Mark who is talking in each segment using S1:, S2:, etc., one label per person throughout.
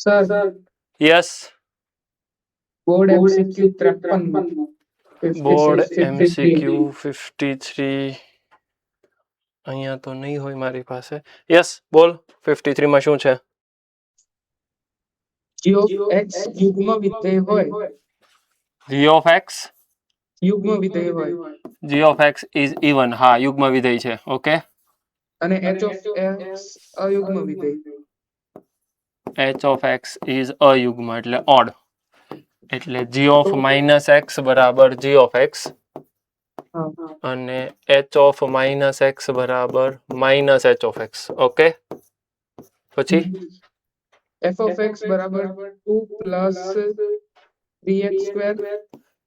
S1: Sir
S2: yes
S1: board MCQ 53
S2: board
S1: 53
S2: MCQ 53 અહીંયા તો નહીં હોય મારી પાસે. યસ બોલ 53 માં શું છે?
S1: g of x યુગ્મ વિધેય હોય
S2: g of x
S1: યુગ્મ વિધેય હોય
S2: g of x is even. હા યુગ્મ વિધેય છે. ઓકે.
S1: અને h of x અયુગ્મ વિધેય.
S2: h of x is અયુગ્મ એટલે ઓડ. એટલે g of minus x બરાબર g of x અને h of minus x બરાબર minus h of x. Okay. પછી
S1: f of x બરાબર 2 plus 3x square.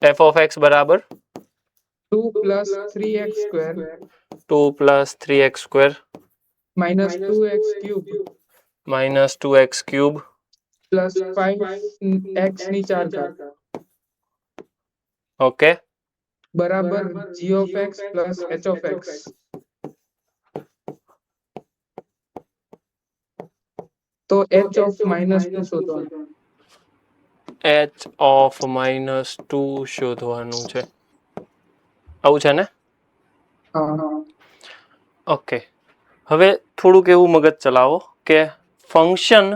S2: f of x બરાબર
S1: 2 plus 3x square
S2: 2 plus 3x square
S1: minus 2x cube
S2: minus 2x cube
S1: plus 5x ની 4 ઘાત
S2: okay
S1: બરાબર g of x plus h of x. તો h of minus 2 શોધવાનું.
S2: h of minus 2 શોધવાનું છે. આવું છે ને?
S1: હા.
S2: ઓકે. હવે થોડુંક એવું મગજ ચલાવો કે ફંક્શન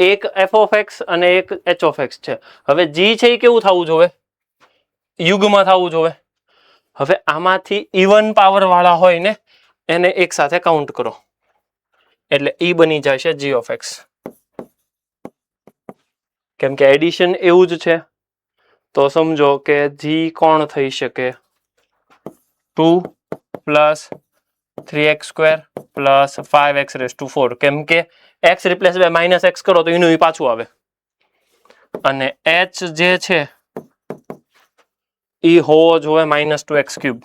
S2: એક f of x અને એક h of x છે. હવે g છે એ કેવું થવું જોઈએ? યુગમાં થવું જોઈએ. હવે આમાંથી ઇવન પાવર વાળા હોય ને એને એક સાથે કાઉન્ટ કરો એટલે e બની જશે g of x. કેમ કે એડિશન એવું જ છે તો સમજો કે g કોણ થઈ શકે? 2 plus 3x square plus 5x raised to 4. કેમ કે x replace by minus x કરો તો એનું પાછું આવે અને h જે છે એ હોવો જોઈએ minus 2x cube.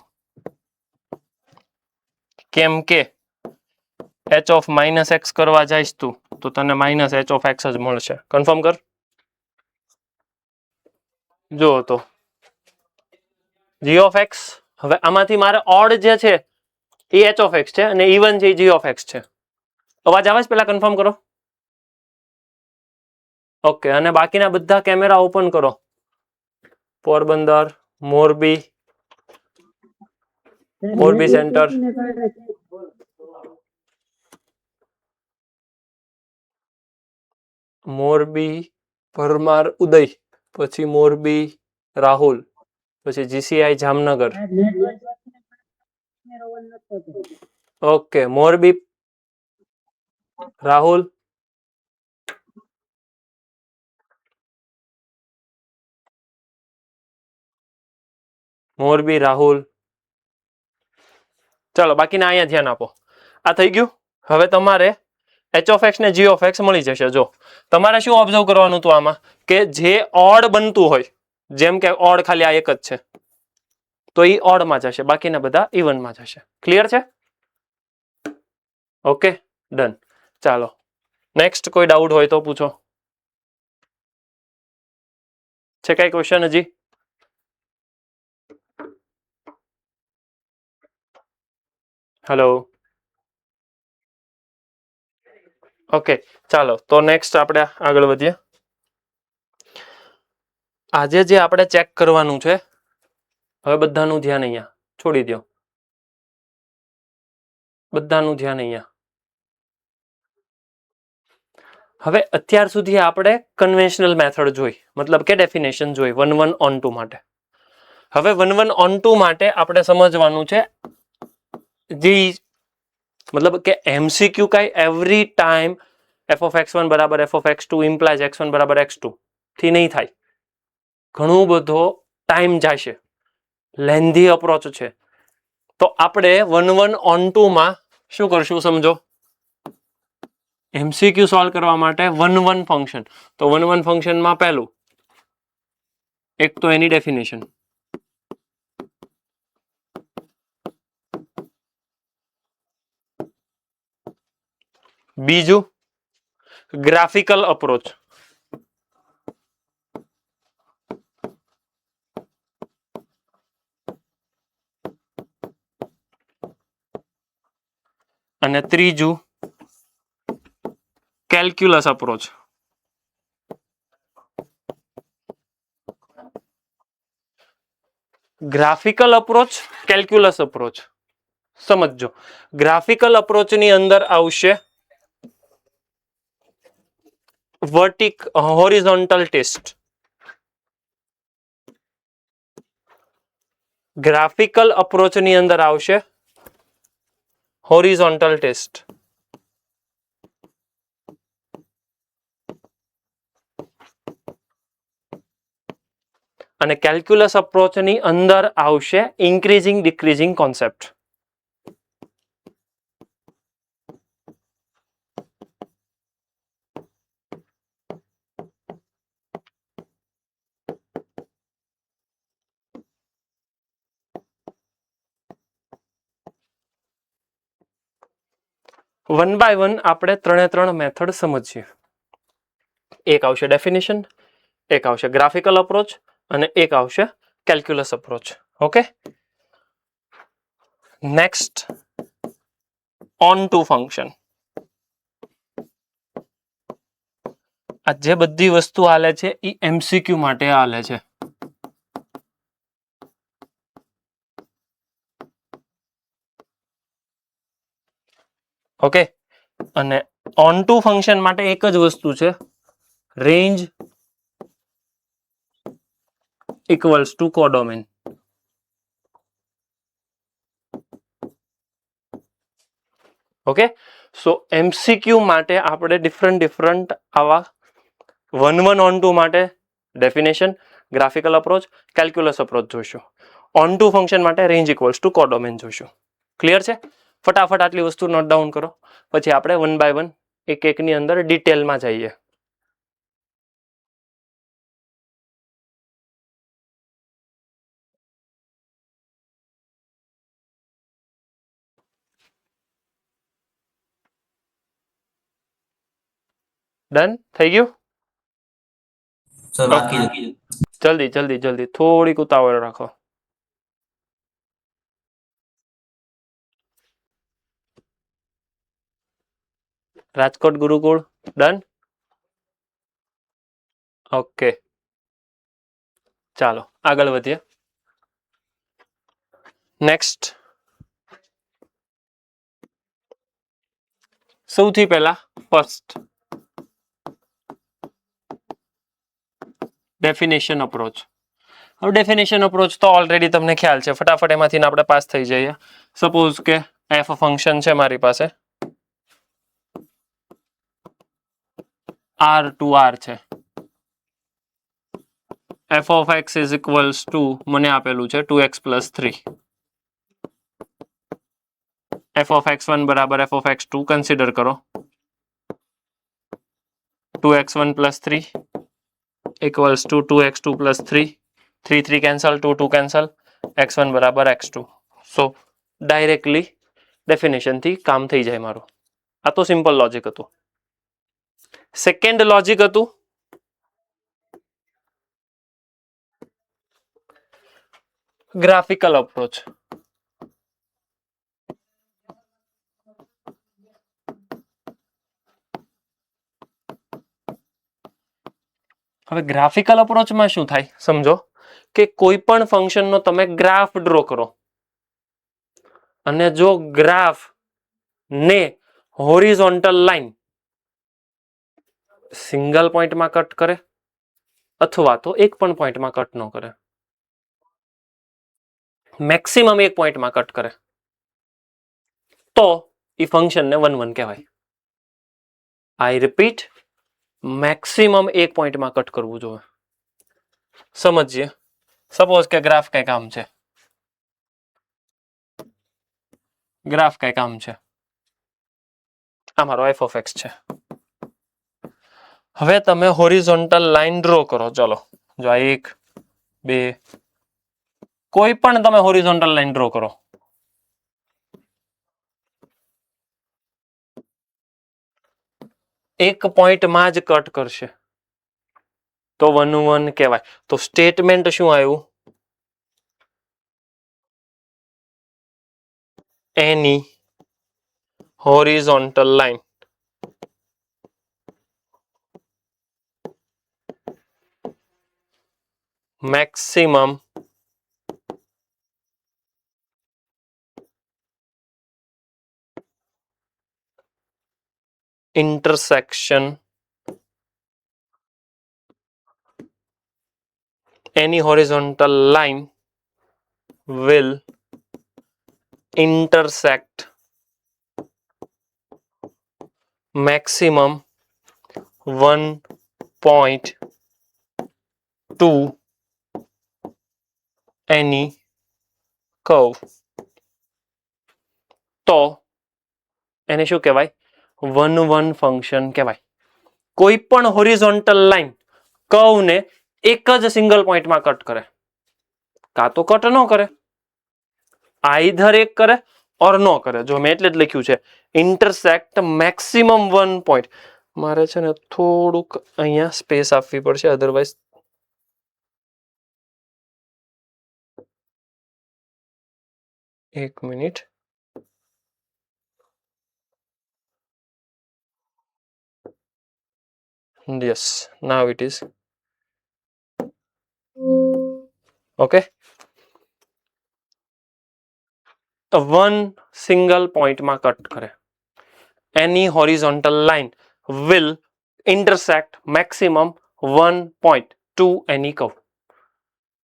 S2: કેમ કે h of minus x કરવા જઈશ તું તો તને minus h of x જ મળશે. કન્ફર્મ કર. જો તો g of x હવે આમાંથી મારે ઓડ જે છે એ h of x છે અને ઇવન છે g of x છે. અવાજ આવે છે? પેલા કન્ફર્મ કરો. ઓકે. અને બાકીના બધા કેમેરા ઓપન કરો. પોરબંદર, મોરબી સેન્ટર, મોરબી પરમાર ઉદય, પછી મોરબી રાહુલ, પછી GCI જામનગર. ઓકે. મોરબી રાહુલ, મોરબી રાહુલ. ચાલો બાકીના અહીંયા ધ્યાન આપો. આ થઈ ગયું. હવે તમારે h of x ને g of x મળી જશે. જો તમારે શું ઓબ્ઝર્વ કરવાનું હતું આમાં કે જે ઓડ બનતું હોય જેમ કે ઓડ ખાલી આ એક જ છે તો એ ઓડમાં જશે બાકીના બધા ઇવનમાં જશે. ક્લિયર છે? Okay done. ચાલો નેક્સ્ટ કોઈ ડાઉટ હોય તો પૂછો. છે કઈ ક્વેશ્ચન હજી? હેલો. ઓકે ચાલો તો નેક્સ્ટ આપણે આગળ વધીએ. આજે જે આપણે ચેક કરવાનું છે હવે બધાનું ધ્યાન અહીંયા છોડી દો. બધાનું ધ્યાન અહીંયા. હવે અત્યાર સુધી આપણે કન્વેન્શનલ મેથડ જોઈ મતલબ કે ડેફિનેશન જોઈ 1-1 on 2 માટે. હવે 1-1 on 2 માટે આપણે સમજવાનું છે જે મતલબ કે MCQ કાંઈ every time f of x1 બરાબર f of x2 implies x1 બરાબર x2 થી નહીં થાય. ઘણું બધો ટાઈમ જશે. લેન્ધી અપ્રોચ છે. તો આપણે 1-1 on 2 માં શું કરશું સમજો. MCQ સોલ્વ કરવા માટે 1-1 ફંક્શન. તો 1-1 ફંક્શનમાં પહેલું એક તો એની ડેફિનેશન, બીજું ગ્રાફિકલ અપ્રોચ, અને ત્રીજું calculus approach. Graphical approach, calculus approach. સમજો, ગ્રાફિકલ અપ્રોચની અંદર આવશે હોરિઝોન્ટલ ટેસ્ટ. ગ્રાફિકલ અપ્રોચની અંદર આવશે હોરિઝોન્ટલ ટેસ્ટ. અને કેલ્ક્યુલસ અપ્રોચની અંદર આવશે increasing decreasing concept. One by one આપણે ત્રણ મેથડ સમજીએ. એક આવશે ડેફિનેશન, એક આવશે ગ્રાફિકલ અપ્રોચ અને એક આવશે calculus approach. Okay, next on two function. આ જે બધી વસ્તુ આલે છે એ એમસીક્યુ માટે આલે છે. ઓકે, અને ઓન ટુ ફંક્શન માટે એક જ વસ્તુ છે, range equals to codomain. Okay, so MCQ માટે આપણે ડિફરન્ટ આવા વન ઓન ટુ માટે definition, graphical approach, calculus approach જોઈશું. ઓન ટુ ફંક્શન માટે રેન્જ ઇક્વલ્સ ટુ કોડોમેન જોઈશું. ક્લિયર છે? ફટાફટ આટલી વસ્તુ નોટ ડાઉન કરો, પછી આપણે વન બાય વન એક એકની અંદર ડિટેલમાં જઈએ. ડન થઈ ગયું?
S3: સર બાકી
S2: જલ્દી થોડીક ઉતાવળ રાખો. રાજકોટ ગુરુકુળ ડન. ઓકે, ચાલો આગળ વધીએ. નેક્સ્ટ, સૌથી પહેલા ફર્સ્ટ ડેફિનેશન અપ્રોચ. હવે ડેફિનેશન અપ્રોચ તો ઓલરેડી તમને ખ્યાલ છે, ફટાફટ એમાંથી આપણે પાસ થઈ જઈએ. સપોઝ કે એફ ફંક્શન છે મારી પાસે, આર ટુ આર છે. F of x is equals to મને આપેલું છે 2x + 3. એફ ઓફ x1 બરાબર એફ ઓફ x2 કન્સિડર કરો. 2x1 + 3 equals to 2x2 + 3. 3 3 cancel, 2 2 cancel, x1 બરાબર x2. સો ડાયરેક્ટલી ડેફિનેશનથી કામ થઈ જાય મારું. આ તો સિમ્પલ લોજિક હતું. સેકન્ડ લોજિક હતું ગ્રાફિકલ અપ્રોચ. હવે ગ્રાફિકલ અપ્રોચમાં શું થાય સમજો કે કોઈ પણ ફંક્શનનો તમે ગ્રાફ ડ્રો કરો અને જો ગ્રાફ ને હોરિઝોન્ટલ લાઈન સિંગલ પોઈન્ટમાં કટ કરે અથવા તો એક પણ પોઈન્ટમાં કટ ન કરે, મેક્સિમમ એક પોઈન્ટમાં કટ કરે, તો એ ફંક્શનને 1 1 કહેવાય. આઈ રિપીટ, મેક્સિમમ એક પોઈન્ટમાં કટ કરવું જોઈએ. સમજીએ. સપોઝ કે ગ્રાફ કઈ કામ છે, આ મારો એફ ઓફ એક્સ છે. હવે તમે હોરિઝોન્ટલ લાઈન ડ્રો કરો. ચલો, જો આ 1 2 કોઈ પણ તમે હોરિઝોન્ટલ લાઈન ડ્રો કરો. એક પોઈન્ટમાં જ કટ કરશે તો 1 1 કહેવાય. તો સ્ટેટમેન્ટ શું આવ્યું? Any horizontal line maximum intersection any horizontal line will intersect maximum 1.2 any curve. તો એને શું કહેવાય? 1-1 ફંક્શન કહેવાય. કોઈ પણ હોરિઝોન્ટલ લાઈન કર્વ ને એક જ સિંગલ પોઈન્ટમાં કટ કરે, કાં તો કટ ન કરે, આઈધર એક કરે ઓર નો કરે. જો મેં એટલે જ લખ્યું છે ઇન્ટરસેક્ટ મેક્સિમમ 1 પોઈન્ટ. મારે છે ને થોડુંક અહીંયા સ્પેસ આપવી પડશે, અધરવાઇઝ એક minute. Yes, now it is. Okay. One single point માં કટ કરે. Any horizontal line will intersect maximum 1.2 any curve.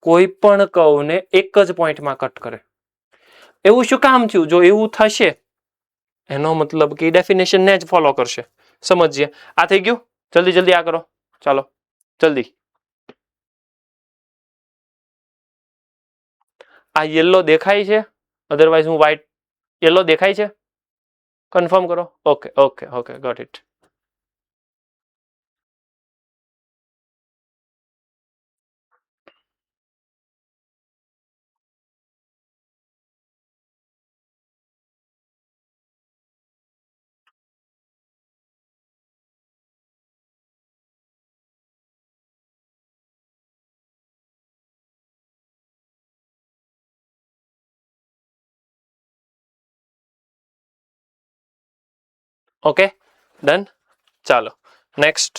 S2: કોઈ પણ કર્વ ને એક જ પોઈન્ટમાં કટ કરે. એવું શું કામ થયું? જો એવું થશે એનો મતલબ કે ડેફિનેશન ને જ ફોલો કરશે. સમજીએ. આ થઈ ગયું. જલ્દી જલ્દી આ કરો. ચાલો જલ્દી. આ યેલો દેખાય છે? અધરવાઇઝ હું વ્હાઈટ. યેલો દેખાય છે? કન્ફર્મ કરો. Okay okay okay, got it. Okay done. ચાલો નેક્સ્ટ.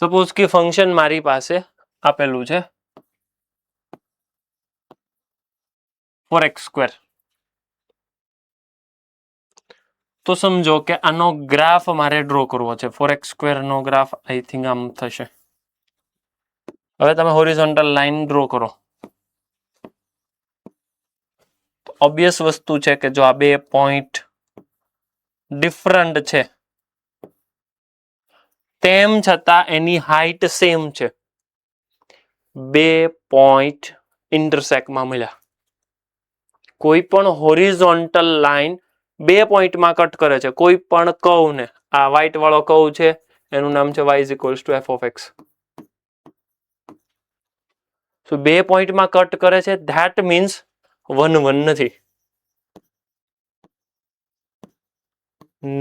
S2: સપોઝ કે ફંક્શન મારી પાસે આપેલું છે 4x². તો સમજો કે આનો ગ્રાફ મારે ડ્રો કરવો છે. 4x² no graph I think આમ થશે. હવે તમે હોરિઝોન્ટલ લાઈન ડ્રો કરો. ઓબ્વિયસ વસ્તુ છે કે જો આ બે પોઈન્ટ ડિફરન્ટ છે તેમ છતાં એની હાઈટ સેમ છે. બે પોઈન્ટ ઇન્ટરસેક્ટમાં મળ્યા. કોઈ પણ હોરિઝોન્ટલ લાઈન બે પોઈન્ટમાં કટ કરે છે કોઈ પણ કર્વને. આ વ્હાઈટ વાળો કર્વ છે એનું નામ છે y = f(x). સો બે પોઈન્ટમાં કટ કરે છે ધેટ મીન્સ 1-1 નથી.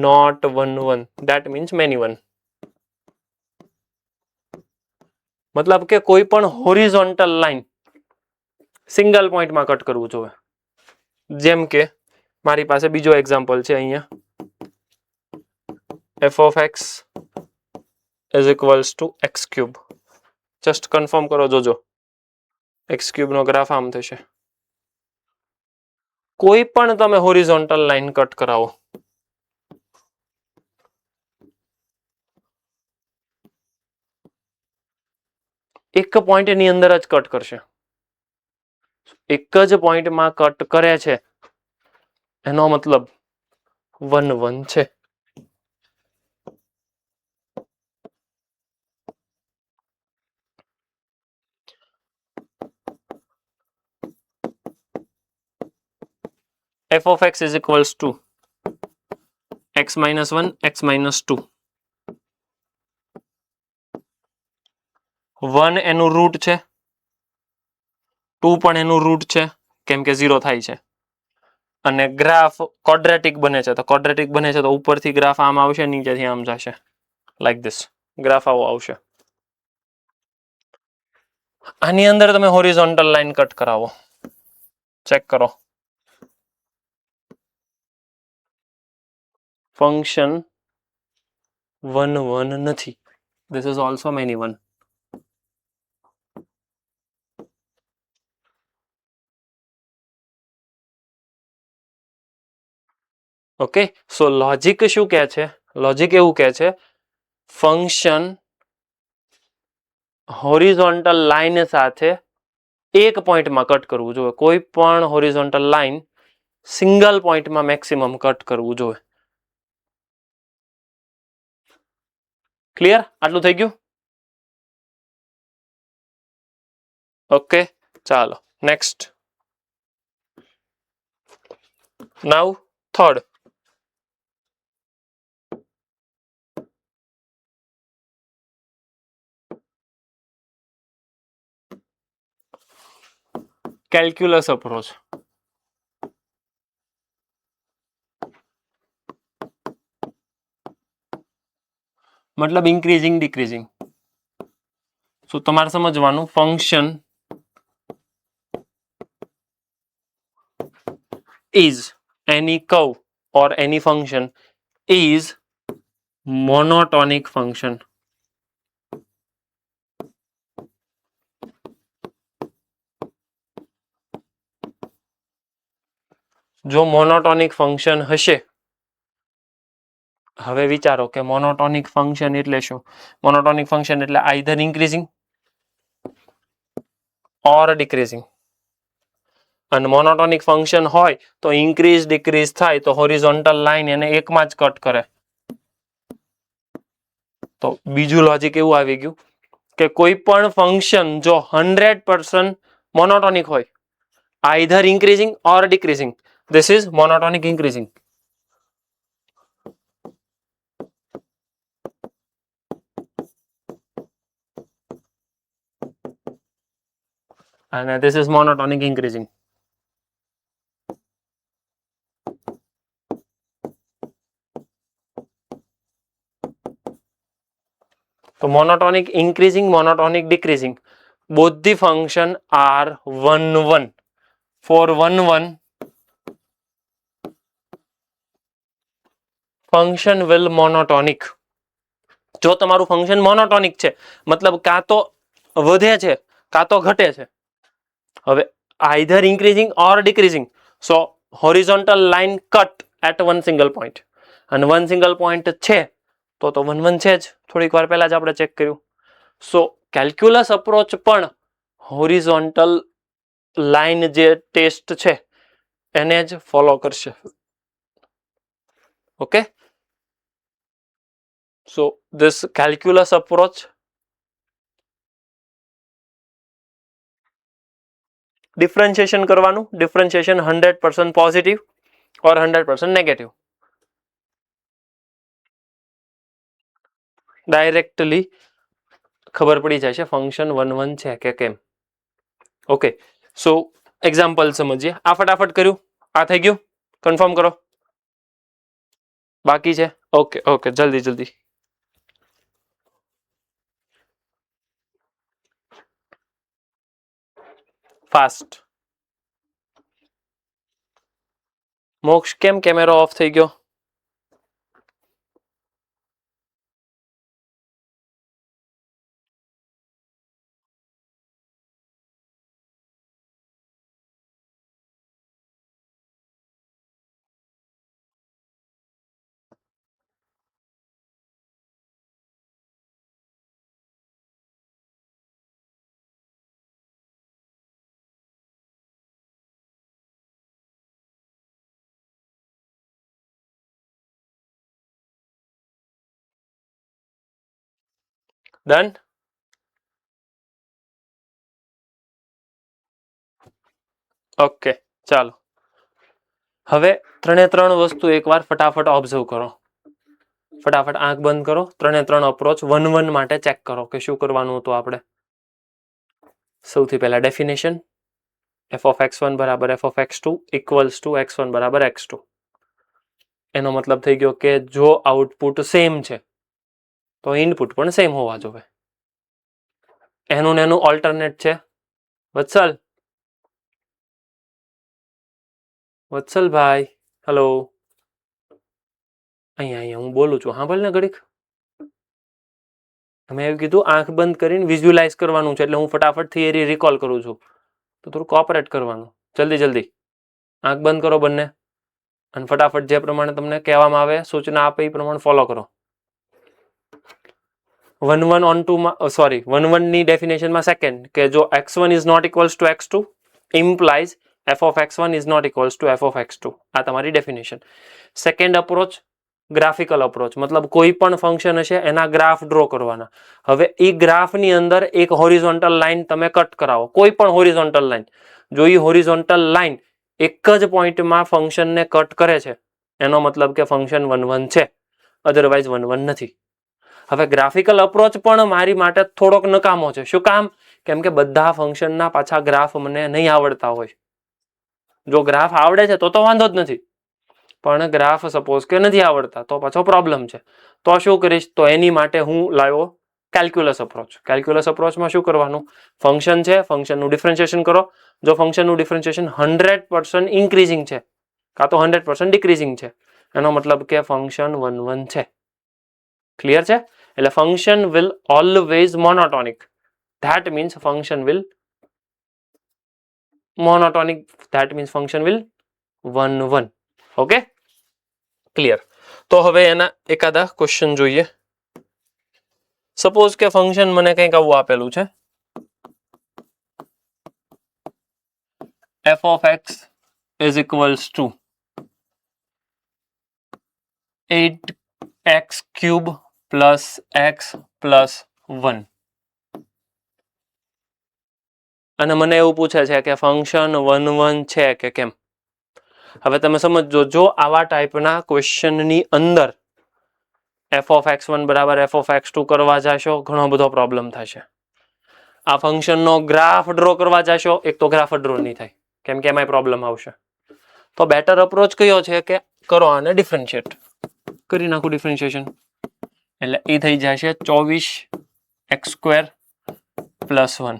S2: Not 1-1, that means many one. મતલબ કે કોઈ પણ હોરિઝોન્ટલ લાઈન સિંગલ પોઈન્ટમાં કટ કરવું જોઈએ. જેમ કે મારી પાસે બીજો એક્ઝામ્પલ છે અહીંયા f(x) = x³. જસ્ટ કન્ફર્મ કરો. જોજો x³ નો ગ્રાફ આમ થશે. કોઈ પણ તમે હોરિઝોન્ટલ લાઈન કટ કરાવો, એક પોઈન્ટની અંદર જ કટ કરશે. એક જ પોઈન્ટમાં કટ કરે છે એનો મતલબ 1-1 છે. f(x) = x-1 x-2. 1 એનું રૂટ છે, 2 પણ એનું રૂટ છે કેમ કે 0 થાય છે. અને ગ્રાફ ક્વોડ્રેટિક બને છે. તો ક્વોડ્રેટિક બને છે તો ઉપરથી ગ્રાફ આમ આવશે, નીચેથી આમ જશે. લાઈક ધીસ ગ્રાફ આવો આવશે. આની અંદર તમે હોરિઝોન્ટલ લાઈન કટ કરાવો. ચેક કરો. ફંક્શન 1 1 નથી. This is also many 1. Okay, so logic શું કહે છે? લોજિક એવું કહે છે ફંક્શન હોરિઝોન્ટલ લાઈન સાથે એક પોઈન્ટમાં કટ કરવું જોઈએ. કોઈ પણ હોરિઝોન્ટલ લાઈન સિંગલ પોઈન્ટમાં મેક્સિમમ કટ કરવું જોઈએ. ક્લિયર? આટલું થઈ ગયું? ઓકે, ચાલો next. Now third. Calculus approach. મતલબ ઇન્ક્રીઝિંગ ડિક્રીઝિંગ. સો તમારે સમજવાનું function is any curve or any function is monotonic function. જો મોનોટોનિક ફંક્શન હશે, હવે વિચારો કે મોનોટોનિક ફંક્શન એટલે શું? મોનોટોનિક ફંક્શન એટલે આઈધર ઇન્ક્રીઝિંગ ઓર ડિક્રીઝિંગ. અને મોનોટોનિક ફંક્શન હોય તો ઇન્ક્રીઝ ડિક્રીઝ થાય તો હોરિઝોન્ટલ લાઈન એને એકમાં જ કટ કરે. તો બીજું લોજિક એવું આવી ગયું કે કોઈ પણ ફંક્શન જો 100% મોનોટોનિક હોય, either increasing or decreasing, this is monotonic increasing. અને ધીસ ઇઝ મોનોટોનિક ઇન્ક્રીઝિંગ. તો monotonic increasing, monotonic decreasing, both the function are 1 1. For 1 1 function will monotonic. જો તમારું ફંક્શન મોનોટોનિક છે મતલબ કાં તો વધે છે કાં તો ઘટે છે. હવે either increasing or decreasing, so horizontal line cut at one single point. અને વન સિંગલ પોઈન્ટ છે તો 1 1 છે જ. થોડીક વાર પહેલા જ આપણે ચેક કર્યું. સો કેલ્ક્યુલસ અપ્રોચ પણ હોરિઝોન્ટલ લાઈન જે ટેસ્ટ છે એને જ ફોલો કરશે. Okay, so this calculus approach differentiation કરવાનું. ડિફરન્શિએશન 100% પોઝિટિવ ઓર 100% નેગેટિવ. ડાયરેક્ટલી ખબર પડી જાય છે ફંક્શન 1 1 છે કે કેમ. ઓકે, સો એક્ઝામ્પલ સમજીએ. આ ફટાફટ કર્યું? આ થઈ ગયું? કન્ફર્મ કરો. બાકી છે? ઓકે ઓકે, જલ્દી જલ્દી. ફાસ્ટ. મોક્ષ કેમ કેમેરો ઓફ થઈ ગયો? ડન. ઓકે, ચાલો હવે 3 3 વસ્તુ એકવાર ફટાફટ ઓબ્ઝર્વ કરો. ફટાફટ આંખ બંધ કરો. 3 3 અપ્રોચ 1 1 માટે ચેક કરો કે શું કરવાનું હતું આપણે. સૌથી પહેલા ડેફિનેશન f of x1 બરાબર f of x2 equals to x1 બરાબર x2. એનો મતલબ થઈ ગયો કે જો આઉટપુટ સેમ છે તો ઇનપુટ પણ સેમ હોવા જોઈએ. એનું ને એનું ઓલ્ટરનેટ છે. વત્સલ, વત્સલભાઈ, હેલો. અહીંયા હું બોલું છું, હા ભલે ને ઘડીક. મેં એવું કીધું આંખ બંધ કરીને વિઝ્યુલાઇઝ કરવાનું છે, એટલે હું ફટાફટ થિયરી રિકોલ કરું છું. તો થોડું કોઓપરેટ કરવાનું. જલ્દી આંખ બંધ કરો બંને અને ફટાફટ જે પ્રમાણે તમને કહેવામાં આવે સૂચના આપે એ પ્રમાણે ફોલો કરો. 1 ની ડેફિનેશનમાં સેકન્ડ કે જો x1 is not equals to x2 implies f of x1 is not equals to f of x2. આ તમારી definition. Second approach graphical approach, મતલબ કોઈ પણ ફંક્શન હશે એના ગ્રાફ ડ્રો કરવાના. હવે એ ગ્રાફની અંદર એક હોરિઝોન્ટલ લાઇન તમે કટ કરાવો, કોઈ પણ હોરિઝોન્ટલ લાઇન. જો એ હોરિઝોન્ટલ લાઇન એક જ પોઈન્ટમાં ફંક્શનને કટ કરે છે એનો મતલબ કે ફંક્શન 1 1 છે, અધરવાઇઝ 1 1 નથી. હવે ગ્રાફિકલ અપ્રોચ પણ મારી માટે થોડોક નકામો છે. શું કામ? કેમ કે બધા ફંક્શનના પાછા ગ્રાફ મને નહીં આવડતા હોય. જો ગ્રાફ આવડે છે તો વાંધો જ નથી, પણ ગ્રાફ સપોઝ કે નથી આવડતા તો પાછો પ્રોબ્લેમ છે. તો શું કરીશ? તો એની માટે હું લાવ્યો કેલ્ક્યુલસ અપ્રોચ. કેલ્ક્યુલસ અપ્રોચમાં શું કરવાનું? ફંક્શન છે, ફંક્શનનું ડિફરન્શિએશન કરો. જો ફંક્શનનું ડિફરન્શિએશન 100% ઇન્ક્રીઝિંગ છે કાં તો 100% ડિક્રીઝિંગ છે, એનો મતલબ કે ફંક્શન 1 1 છે. ક્લિયર છે? એટલે function will always monotonic. That means function will monotonic. That means function will 1 1. Okay, clear. તો હવે એના એકાદા ક્વેશ્ચન જોઈએ. સપોઝ કે ફંક્શન મને કંઈક આવું આપેલું છે, f of x is equals to 8x cube plus x plus 1. અને મને એવું પૂછે છે કે ફંક્શન 1 1 છે કે કેમ. હવે તમે સમજો, જો આવા ટાઈપના ક્વેશ્ચનની અંદર f of x1 બરાબર f of x2 કરવા જશો, ઘણો બધો પ્રોબ્લેમ થશે. આ ફંક્શનનો ગ્રાફ ડ્રો કરવા જશો, એક તો ગ્રાફ ડ્રો નહીં થાય કેમ કે એમાંય પ્રોબ્લેમ આવશે. તો બેટર અપ્રોચ કયો છે કે કરો આને ડિફરન્શિએટ કરી નાખું. ડિફરન્શિએશન એટલે એ થઈ જશે 24x² પ્લસ 1.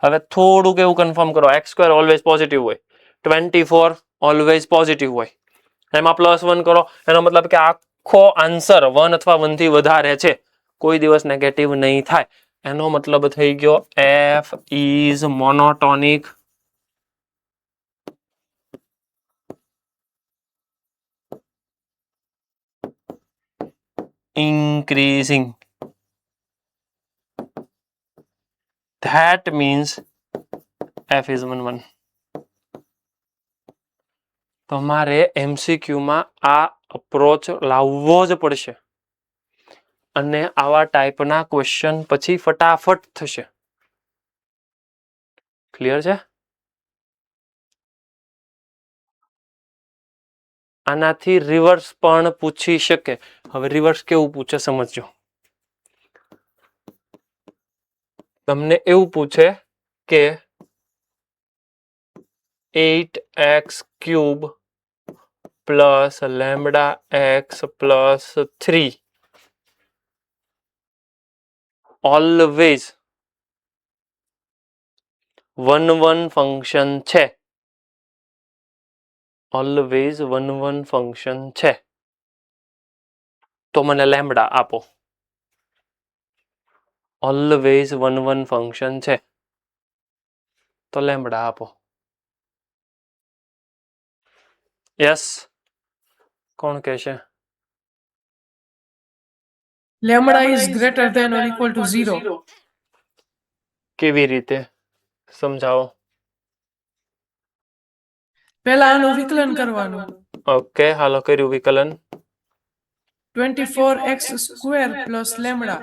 S2: હવે થોડુંક એવું કન્ફર્મ કરો, x² ઓલવેઝ પોઝિટિવ હોય, 24 ઓલવેઝ પોઝિટિવ હોય, એમાં પ્લસ 1 કરો, એનો મતલબ કે આખો આન્સર 1 અથવા 1 થી વધારે છે, કોઈ દિવસ નેગેટિવ નહીં થાય. એનો મતલબ થઈ ગયો f is monotonic increasing. That means f is 1 1. તમારે MCQ માં આ અપ્રોચ લાવવો જ પડશે અને આવા ટાઈપના ક્વેશ્ચન પછી ફટાફટ થશે. ક્લિયર છે? આનાથી રિવર્સ પણ પૂછી શકે. હવે રિવર્સ કેવું પૂછે સમજો. તમને એવું પૂછે કે 8x cube plus lambda x plus 3 always 1 1 function છે. ઓલવેઝ 1 1 ફંક્શન છે તો મને લેમ્બડા આપો. ઓલવેઝ 1 1 ફંક્શન છે તો લેમ્બડા આપો. યસ, કોણ કહેશે?
S1: Lambda is greater than or equal to 0.
S2: કેવી રીતે સમજાવો?
S1: પહેલા આનું વિકલન કરવાનું.
S2: ઓકે, હાલો કર્યું વિકલન.
S1: 24x² plus lambda.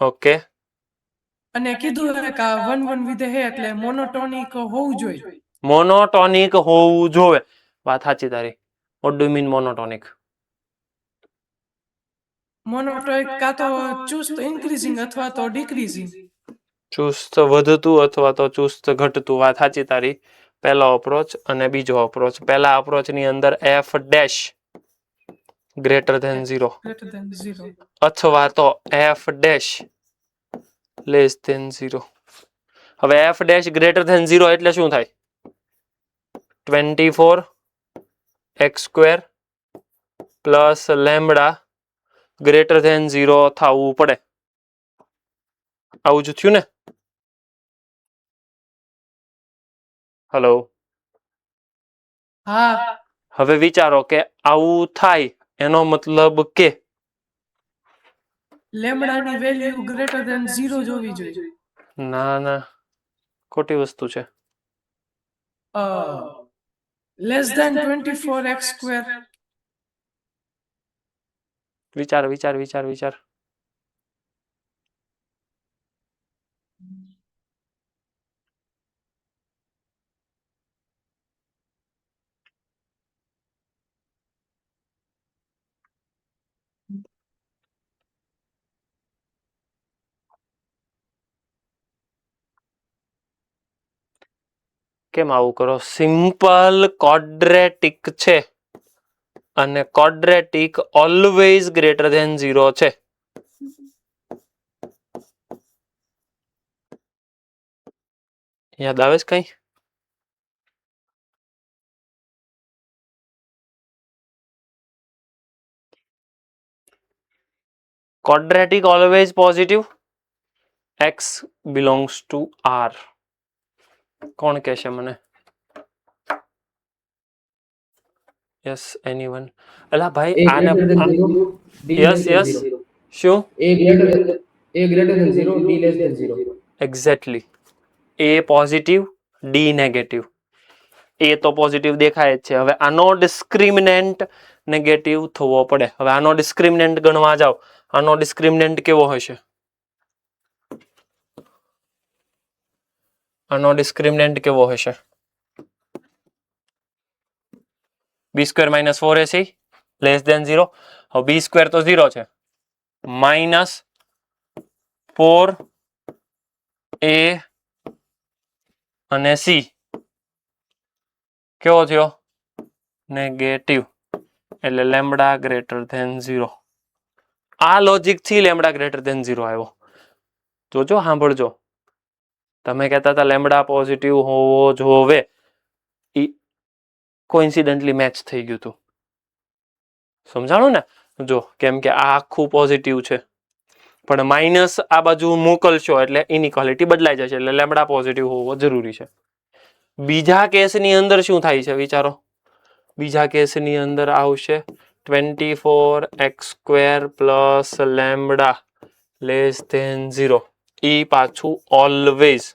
S2: ઓકે,
S1: અને કીધું હે કે 1 1 વિધેય એટલે મોનોટોનિક હોવું જોઈએ.
S2: મોનોટોનિક હોવું જોઈએ. વાત સાચી તારી. What do mean monotonic?
S1: Monotonic કાં તો ચુસ્ત ઇન્ક્રીઝિંગ અથવા તો ડિક્રીઝિંગ.
S2: ચુસ્ત વધતું અથવા તો ચુસ્ત ઘટતું. વાત સાચી તારી. પહેલો અપ્રોચ અને બીજો અપ્રોચ. પહેલા અપ્રોચની અંદર f ડેશ ગ્રેટર ધેન 0 અથવા તો f ડેશ લેસ ધેન 0. હવે f ડેશ ગ્રેટર ધેન 0 એટલે શું થાય? 24x² plus lambda greater than 0 થવું પડે. આવું જ થયું ને? હલો,
S1: હા,
S2: હવે વિચારો કે આવું થાય એનો મતલબ કે
S1: લેમડાની વેલ્યુ ગ્રેટર ધેન 0 જ હોવી જોઈએ.
S2: ના ના, ખોટી વસ્તુ છે.
S1: Less than 24x².
S2: વિચાર વિચાર વિચાર વિચાર. કેમ આવું કરો? સિમ્પલ ક્વોડ્રેટિક છે અને ક્વોડ્રેટિક ઓલવેઝ ગ્રેટર ધેન 0 છે. યાદ આવે છે કઈ? Quadratic always positive, x belongs to R. કોણ કહેશે મને? Yes, anyone? અલા ભાઈ આને યસ યસ શું?
S4: A greater than 0, D less than 0.
S2: Exactly. A positive, D negative. એ તો પોઝિટિવ દેખાય જ છે. હવે આનો ડિસ્ક્રિમિનન્ટ નેગેટિવ થવો પડે. હવે આનો ડિસ્ક્રિમિનન્ટ ગણવા જાઓ, આનો ડિસ્ક્રિમિનન્ટ કેવો હશે? આનો ડિસ્ક્રિમિનન્ટ કેવો હશે? b² - 4ac less than 0. હવે b² તો 0 છે, માઇનસ 4a અને c કેવો થયો? નેગેટિવ. એટલે લેમ્બડા ગ્રેટર ધેન 0. આ લોજિક થી લેમ્બડા ગ્રેટર ધેન 0 આવ્યો. જોજો, સાંભળજો. તમે કહેતા હતા લેમ્બડા પોઝિટિવ હોવો જોવે, કોઇન્સિડન્ટલી મેચ થઈ ગયું હતું. સમજાણું ને? જો, કેમ કે આ આખું પોઝિટિવ છે પણ માઇનસ આ બાજુ મોકલશો એટલે ઇનઇક્વાલિટી બદલાઈ જશે. એટલે લેમ્બડા પોઝિટિવ હોવો જરૂરી છે. બીજા કેસની અંદર શું થાય છે વિચારો? બીજા કેસની અંદર આવશે 24x² plus lambda less than 0. એ પાછું ઓલવેઝ.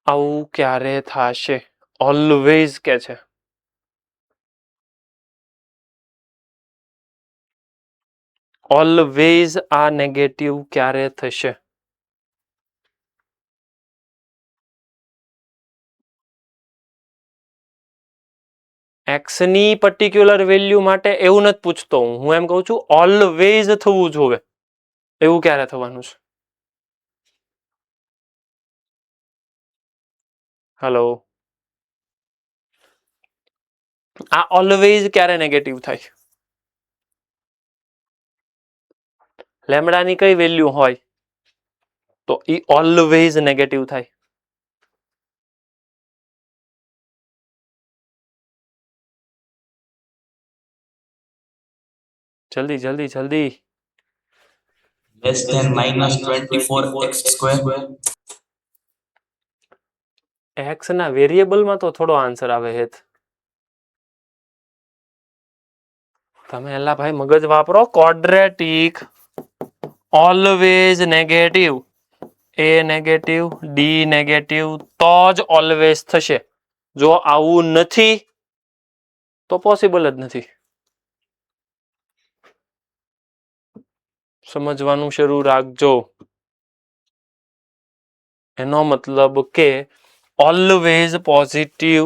S2: આવું ક્યારે થશે? ઓલવેઝ કે છે. ઓલવેઝ આ નેગેટિવ ક્યારે થશે? એક્સ ની પર્ટિક્યુલર વેલ્યુ માટે એવું નથી પૂછતો હું એમ કહું છું ઓલવેઝ થવું જોવે. એવું ક્યારે થવાનું છે? હેલો, આ ઓલવેઝ ક્યારે નેગેટિવ થાય? લેમ્બડાની કઈ વેલ્યુ હોય તો ઈ ઓલવેઝ નેગેટિવ થાય? જલ્દી જલ્દી જલ્દી.
S3: Less than -24x².
S2: એક્સ ના વેરિયેબલમાં તો થોડો આન્સર આવે હેત. તમે એલા ભાઈ મગજ વાપરો. ક્વોડ્રેટિક ઓલવેઝ નેગેટિવ, એ નેગેટિવ, ડી નેગેટિવ તો જ ઓલવેઝ થશે. જો આવું નથી તો પોસિબલ જ નથી. સમજવાનું શરૂ રાખજો. એનો મતલબ કે ઓલવેઝ પોઝિટિવ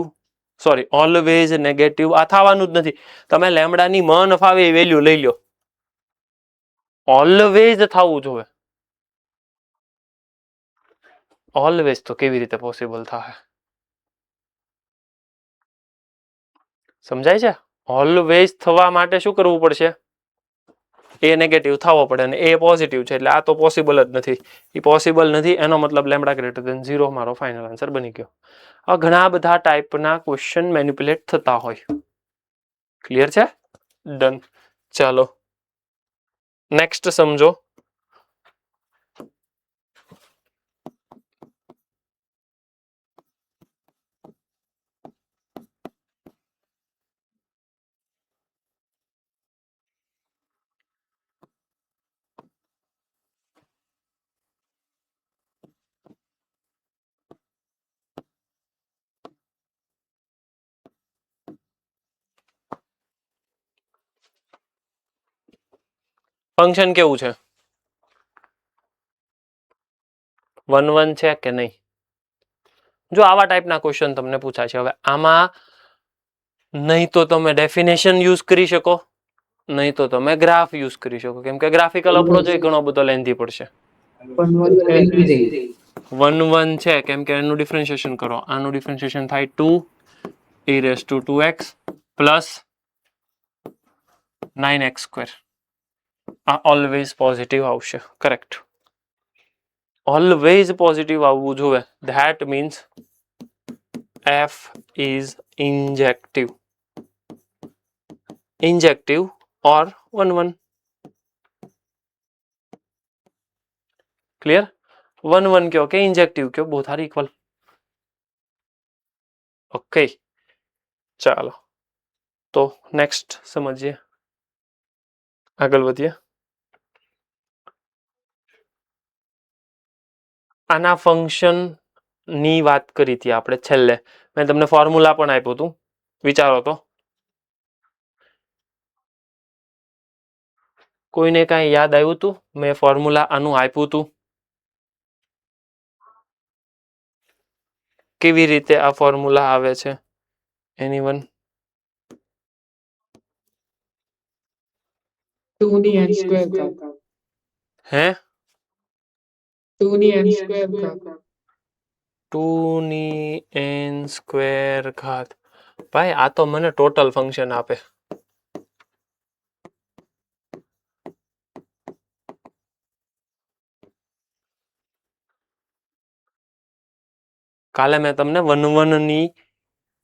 S2: ઓલવેઝ નેગેટિવ આ થવાનું જ નથી. તમે લેમ્બડાની મન ફાવે એ વેલ્યુ લઈ લો, ઓલવેઝ થવું જોઈએ. ઓલવેઝ તો કેવી રીતે પોસિબલ થાય? સમજાય છે? ઓલવેઝ થવા માટે શું કરવું પડશે? એ નેગેટિવ થવો પડે અને એ પોઝિટિવ છે એટલે આ તો પોસિબલ જ નથી. એ પોસિબલ નથી એનો મતલબ લેમ્બડા ગ્રેટર ધેન 0 મારો ફાઇનલ આન્સર બની ગયો. ઘણા બધા ટાઈપના ક્વેશ્ચન મેનિપ્યુલેટ થતા હોય. ક્લિયર છે? ડન. ચાલો નેક્સ્ટ સમજો. ફંક્શન કેવું છે? 1 1 છે કે નહીં? જો આવા ટાઈપના ક્વેશ્ચન તમને પૂછાય છે. હવે આમાં નહીં તો તમે ડેફિનેશન યુઝ કરી શકો, નહીં તો તમે ગ્રાફ યુઝ કરી શકો, કેમ કે ગ્રાફિકલ અપ્રોચ ઘણો બધો લેન્ધી પડશે.
S4: 1 1 increasing.
S2: 1 1 છે કેમ કે એનું ડિફરન્શિએશન કરો. આનું ડિફરન્શિએશન થાય 2 e raised to 2x plus 9x square. આ ઓલવેઝ પોઝિટિવ આવશે. કરેક્ટ. ઓલવેઝ પોઝિટિવ આવવું જોઈએ. That means f is injective. Injective or 1 1. Clear? 1 1 क्यों के इंजेक्टिव क्यों, बोथ आर इक्वल. ओके ચાલો તો નેક્સ્ટ સમજીએ, આગળ વધીએ. આના ફંક્શન ની વાત કરી હતી આપણે છેલ્લે. મેં તમને ફોર્મ્યુલા પણ આપ્યું હતું, વિચારો તો. કોઈને કાંઈ યાદ આવ્યું હતું? મેં ફોર્મ્યુલા આનું આપ્યું હતું. કેવી રીતે આ ફોર્મ્યુલા આવે છે? એનીવન?
S4: 2 ની n square ઘાત.
S2: હે?
S4: 2 ની n square ઘાત.
S2: 2 ની n સ્ક્વેર ઘાત. ભાઈ આ તો મને ટોટલ ફંક્શન આપે. કાલે મેં તમને 1 1 ની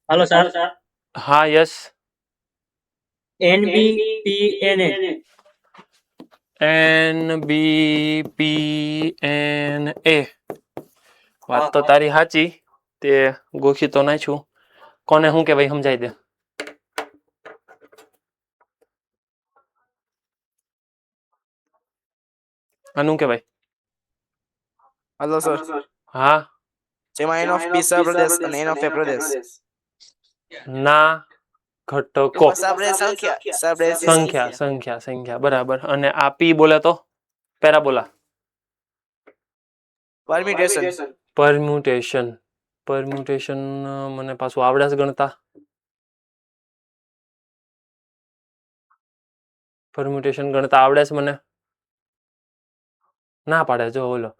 S5: हेलो सर
S2: હા yes
S5: N B P N A
S2: NBPNA વાત તો તારી સાચી. તે ગોખી તો નાખ્યું. કોને શું કહેવાય સમજાઈ દે. આનું કહેવાય.
S6: हेलो सर
S2: હા
S6: જેમાં n of p સહપ્રદેશ અને n of a પ્રદેશ
S2: ના ઘટકો
S6: સહપ્રદેશ સંખ્યા
S2: સંખ્યા સંખ્યા સંખ્યા બરાબર. અને આ પી બોલે તો પેરાબોલા.
S6: Permutation
S2: permutation. પરમ્યુટેશન મને પાછું આવડે છે ગણતા. પરમ્યુટેશન ગણતા આવડે છે મને. ના પાડે જો ઓલો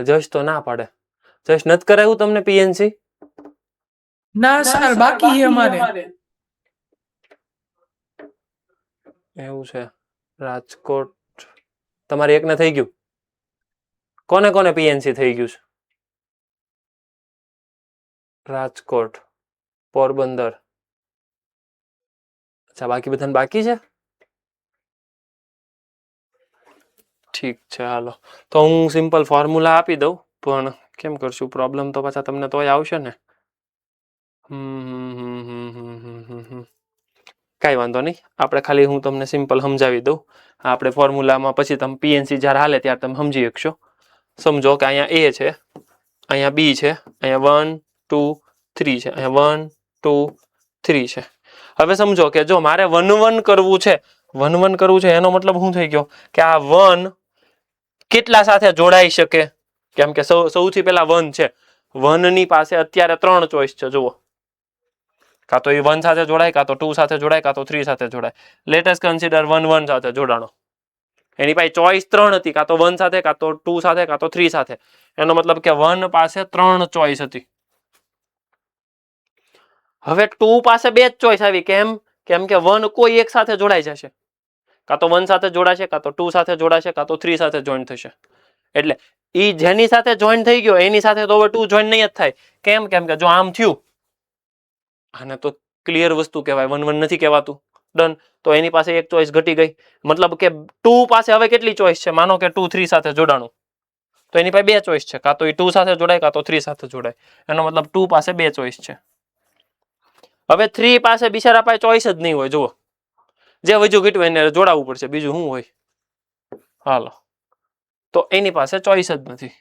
S2: જશ તો ના પાડે. જશ નથી કરાયું તમને પીએનસી?
S1: ના સર બાકી છે અમારે.
S2: એવું છે. રાજકોટ તમારે એકને થઈ ગયું? કોને કોને પીએનસી થઈ ગયું છે? રાજકોટ, પોરબંદર. અચ્છા બાકી બધાને બાકી છે? ઠીક છે હાલો. તો હું સિમ્પલ ફોર્મ્યુલા આપી દઉં, પણ કેમ કરશું? પ્રોબ્લેમ તો પાછા તમને તોય આવશે ને. કાંઈ વાંધો નહીં, આપણે ખાલી હું તમને સિમ્પલ સમજાવી દઉં. આપણે ફોર્મ્યુલામાં પછી તમે પીએનસી જ્યારે હાલે ત્યારે તમે સમજી શકશો. સમજો કે અહીંયા એ છે, અહીંયા બી છે, અહીંયા 1 2 3 છે, અહીંયા 1 2 3 છે. હવે સમજો કે જો મારે 1 1 કરવું છે, 1 1 કરવું છે એનો મતલબ શું થઈ ગયો કે આ 1 કેટલા સાથે જોડાઈ શકે? કેમ કે સૌથી પહેલા 1 છે. 1 ની પાસે અત્યારે 3 ચોઈસ છે. જુઓ, કાં તો એ 1 સાથે જોડાય, કાં તો 2 સાથે જોડાય, કાં તો 3 સાથે જોડાય. લેટ અસ કન્સિડર 1 1 સાથે જોડાણો. એની પાસે ચોઈસ 3 હતી, કાં તો 1 સાથે, કાં તો 2 સાથે, કાં તો 3 સાથે. એનો મતલબ કે 1 પાસે 3 ચોઈસ હતી. હવે 2 પાસે 2 જ ચોઈસ આવી. કેમ કે 1 કોઈ એક સાથે જોડાઈ જશે. કાં તો 1 સાથે જોડાશે, કાં તો 2 સાથે જોડાશે, કાં તો 3 સાથે જોઈન થશે. એટલે ઈ જેની સાથે જોઈન થઈ ગયો એની સાથે તો હવે 2 જોઈન નહીં જ થાય. કેમ કે જો આમ થયું, આને તો ક્લિયર વસ્તુ કહેવાય, 1 1 નથી કહેવાતું. ડન. તો એની પાસે એક ચોઈસ ઘટી ગઈ, મતલબ કે 2 પાસે હવે કેટલી ચોઈસ છે? માનો કે 2 3 સાથે જોડાણું, તો એની પાસે 2 ચોઈસ છે, કાં તો એ 2 સાથે જોડાય કાં તો 3 સાથે જોડાય. એનો મતલબ 2 પાસે 2 ચોઈસ છે. હવે 3 પાસે બિચારા પાસે ચોઈસ જ નહીં હોય. જુઓ, જે વજુ ઘટ્યું એને જોડાવવું પડશે, બીજું શું હોય? હાલો, તો એની પાસે ચોઈસ જ નથી.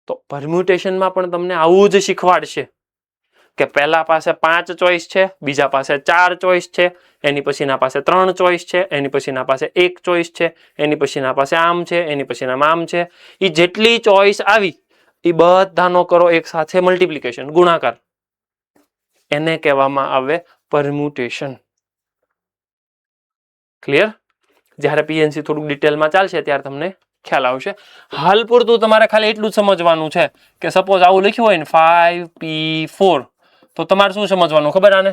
S2: તો પરમ્યુટેશનમાં પણ તમને આવું જ શીખવાડશે કે પહેલા પાસે 5 ચોઈસ છે, બીજા પાસે 4 ચોઈસ છે, એની પછીના પાસે 3 ચોઈસ છે, એની પછીના પાસે 1 ચોઈસ છે, એની પછીના પાસે આમ છે, એની પછીના આમ છે. એ જેટલી ચોઈસ આવી એ બધાનો કરો એક સાથે મલ્ટિપ્લિકેશન, ગુણાકાર. એને કહેવામાં આવે પરમ્યુટેશન. ક્લિયર? જ્યારે પીએનસી થોડુંક ડિટેલમાં ચાલશે ત્યારે તમને ખ્યાલ આવશે. હાલ પૂરતું તમારે ખાલી એટલું જ સમજવાનું છે કે સપોઝ આવું લખ્યું હોય ને 5p4, તો તમારે શું સમજવાનું ખબર? આને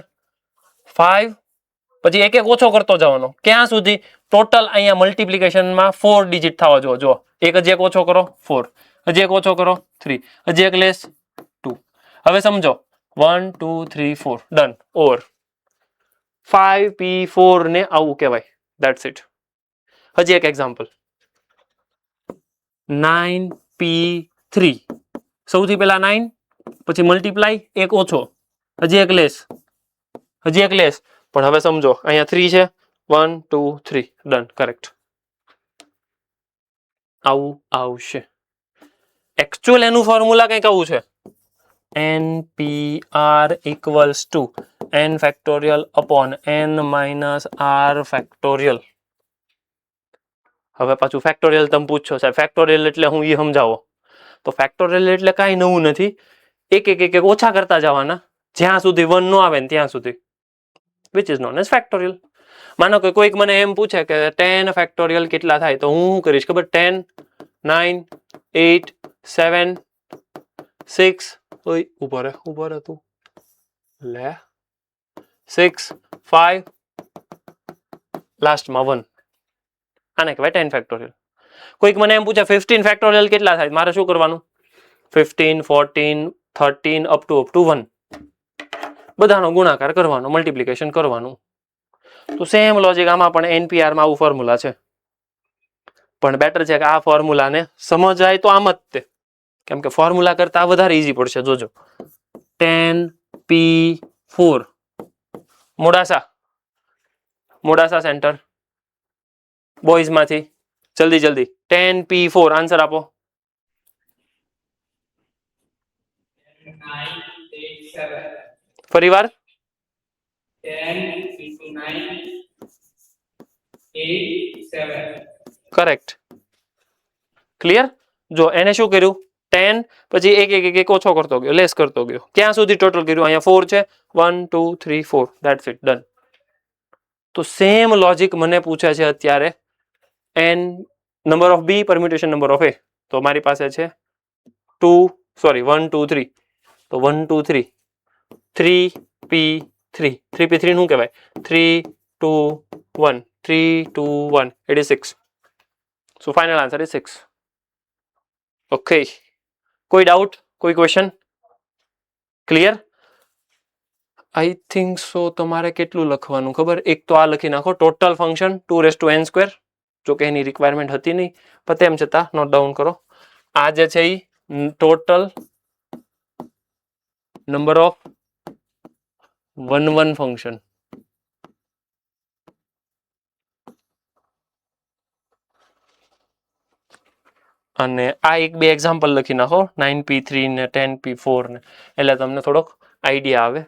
S2: 5 પછી એક એક ઓછો કરતો જવાનો. ક્યાં સુધી? ટોટલ અહીંયા મલ્ટિપ્લિકેશનમાં 4 ડિજિટ થવા જો. જો એક હજી એક ઓછો કરો 4, હજી એક ઓછો કરો 3, હજી એક લેસ 2. હવે સમજો 1 2 3 4 ડન. ઓર 5p4 ને આવું કહેવાય. That's it. હજી એક એક્ઝામ્પલ 9p3. સૌથી પહેલા 9, પછી મલ્ટીપ્લાય, એક ઓછો, હજી એક લેસ, હજી એક લેસ. પણ હવે સમજો અહીંયા 3 છે, 1 2 3 ડન. કરેક્ટ. આવું આવશે. એકચ્યુઅલ એનું ફોર્મ્યુલા કંઈક આવું છે, NPR equals to n factorial upon n minus r factorial. હવે પાછું ફેક્ટોરિયલ તમે પૂછો સાહેબ ફેક્ટોરિયલ એટલે હું એ સમજાવો. તો ફેક્ટોરિયલ એટલે કાંઈ નવું નથી, એક એક એક એક ઓછા કરતા જવાના જ્યાં સુધી 1 ન આવે ને ત્યાં સુધી, which is known as factorial. માનો કે કોઈક મને એમ પૂછે કે 10 ફેક્ટોરિયલ કેટલા થાય, તો હું કરીશ ખબર? 10 9 8 7 6 ઓય ઉભો રહે તું લે 6 5 લાસ્ટમાં 1. આને કહેવાય 10 ફેક્ટોરિયલ. કોઈક મને એમ પૂછે 15 ફેક્ટોરિયલ કેટલા થાય, મારે શું કરવાનું? 15 14 13 અપ ટુ 1 બધાનો ગુણાકાર કરવાનો, મલ્ટિપ્લિકેશન કરવાનું. તો સેમ લોજિક આમાં પણ NPR માં આવું ફોર્મ્યુલા છે, પણ બેટર છે કે આ ફોર્મ્યુલાને સમજાય તો આમ જ તે, કેમ કે ફોર્મ્યુલા કરતા વધારે ઈઝી પડશે. જોજો 10p4 મોડાસા સેન્ટર બોયઝ માંથી જલ્દી 10p4 આન્સર આપો.
S5: 987.
S2: ફરીવાર
S5: 10 into 9 87.
S2: કરેક્ટ. ક્લિયર? જો એને શું કર્યું? 10 પછી એક ઓછો કરતો ગયો, લેસ કરતો ગયો. ક્યાં સુધી ટોટલ કર્યું? અહીંયા 4 છે, 1 2 3 4 ધેટ્સ ઇટ ડન. તો સેમ લોજિક મને પૂછે છે અત્યારે n number of b permutation number of a. તો મારી પાસે છે 1 2 3. તો 1 2 3 3p3 3p3 શું કહેવાય? 3 2 1 3 2 1 it is 6. So final answer is 6. Okay. કોઈ ડાઉટ? કોઈ question? Clear? I think so. તમારે કેટલું લખવાનું ખબર? એક તો આ લખી નાખો ટોટલ ફંક્શન 2n². જો કે એની રિક્વાયરમેન્ટ હતી નહીં, પણ તેમ છતાં નોટ ડાઉન કરો. આ જે છે એ ટોટલ નંબર ઓફ 1 ફંક્શન. અને આ એક બે એક્ઝામ્પલ લખી નાખો 9p3 ને 10p4 ને, એટલે તમને થોડોક આઈડિયા આવે.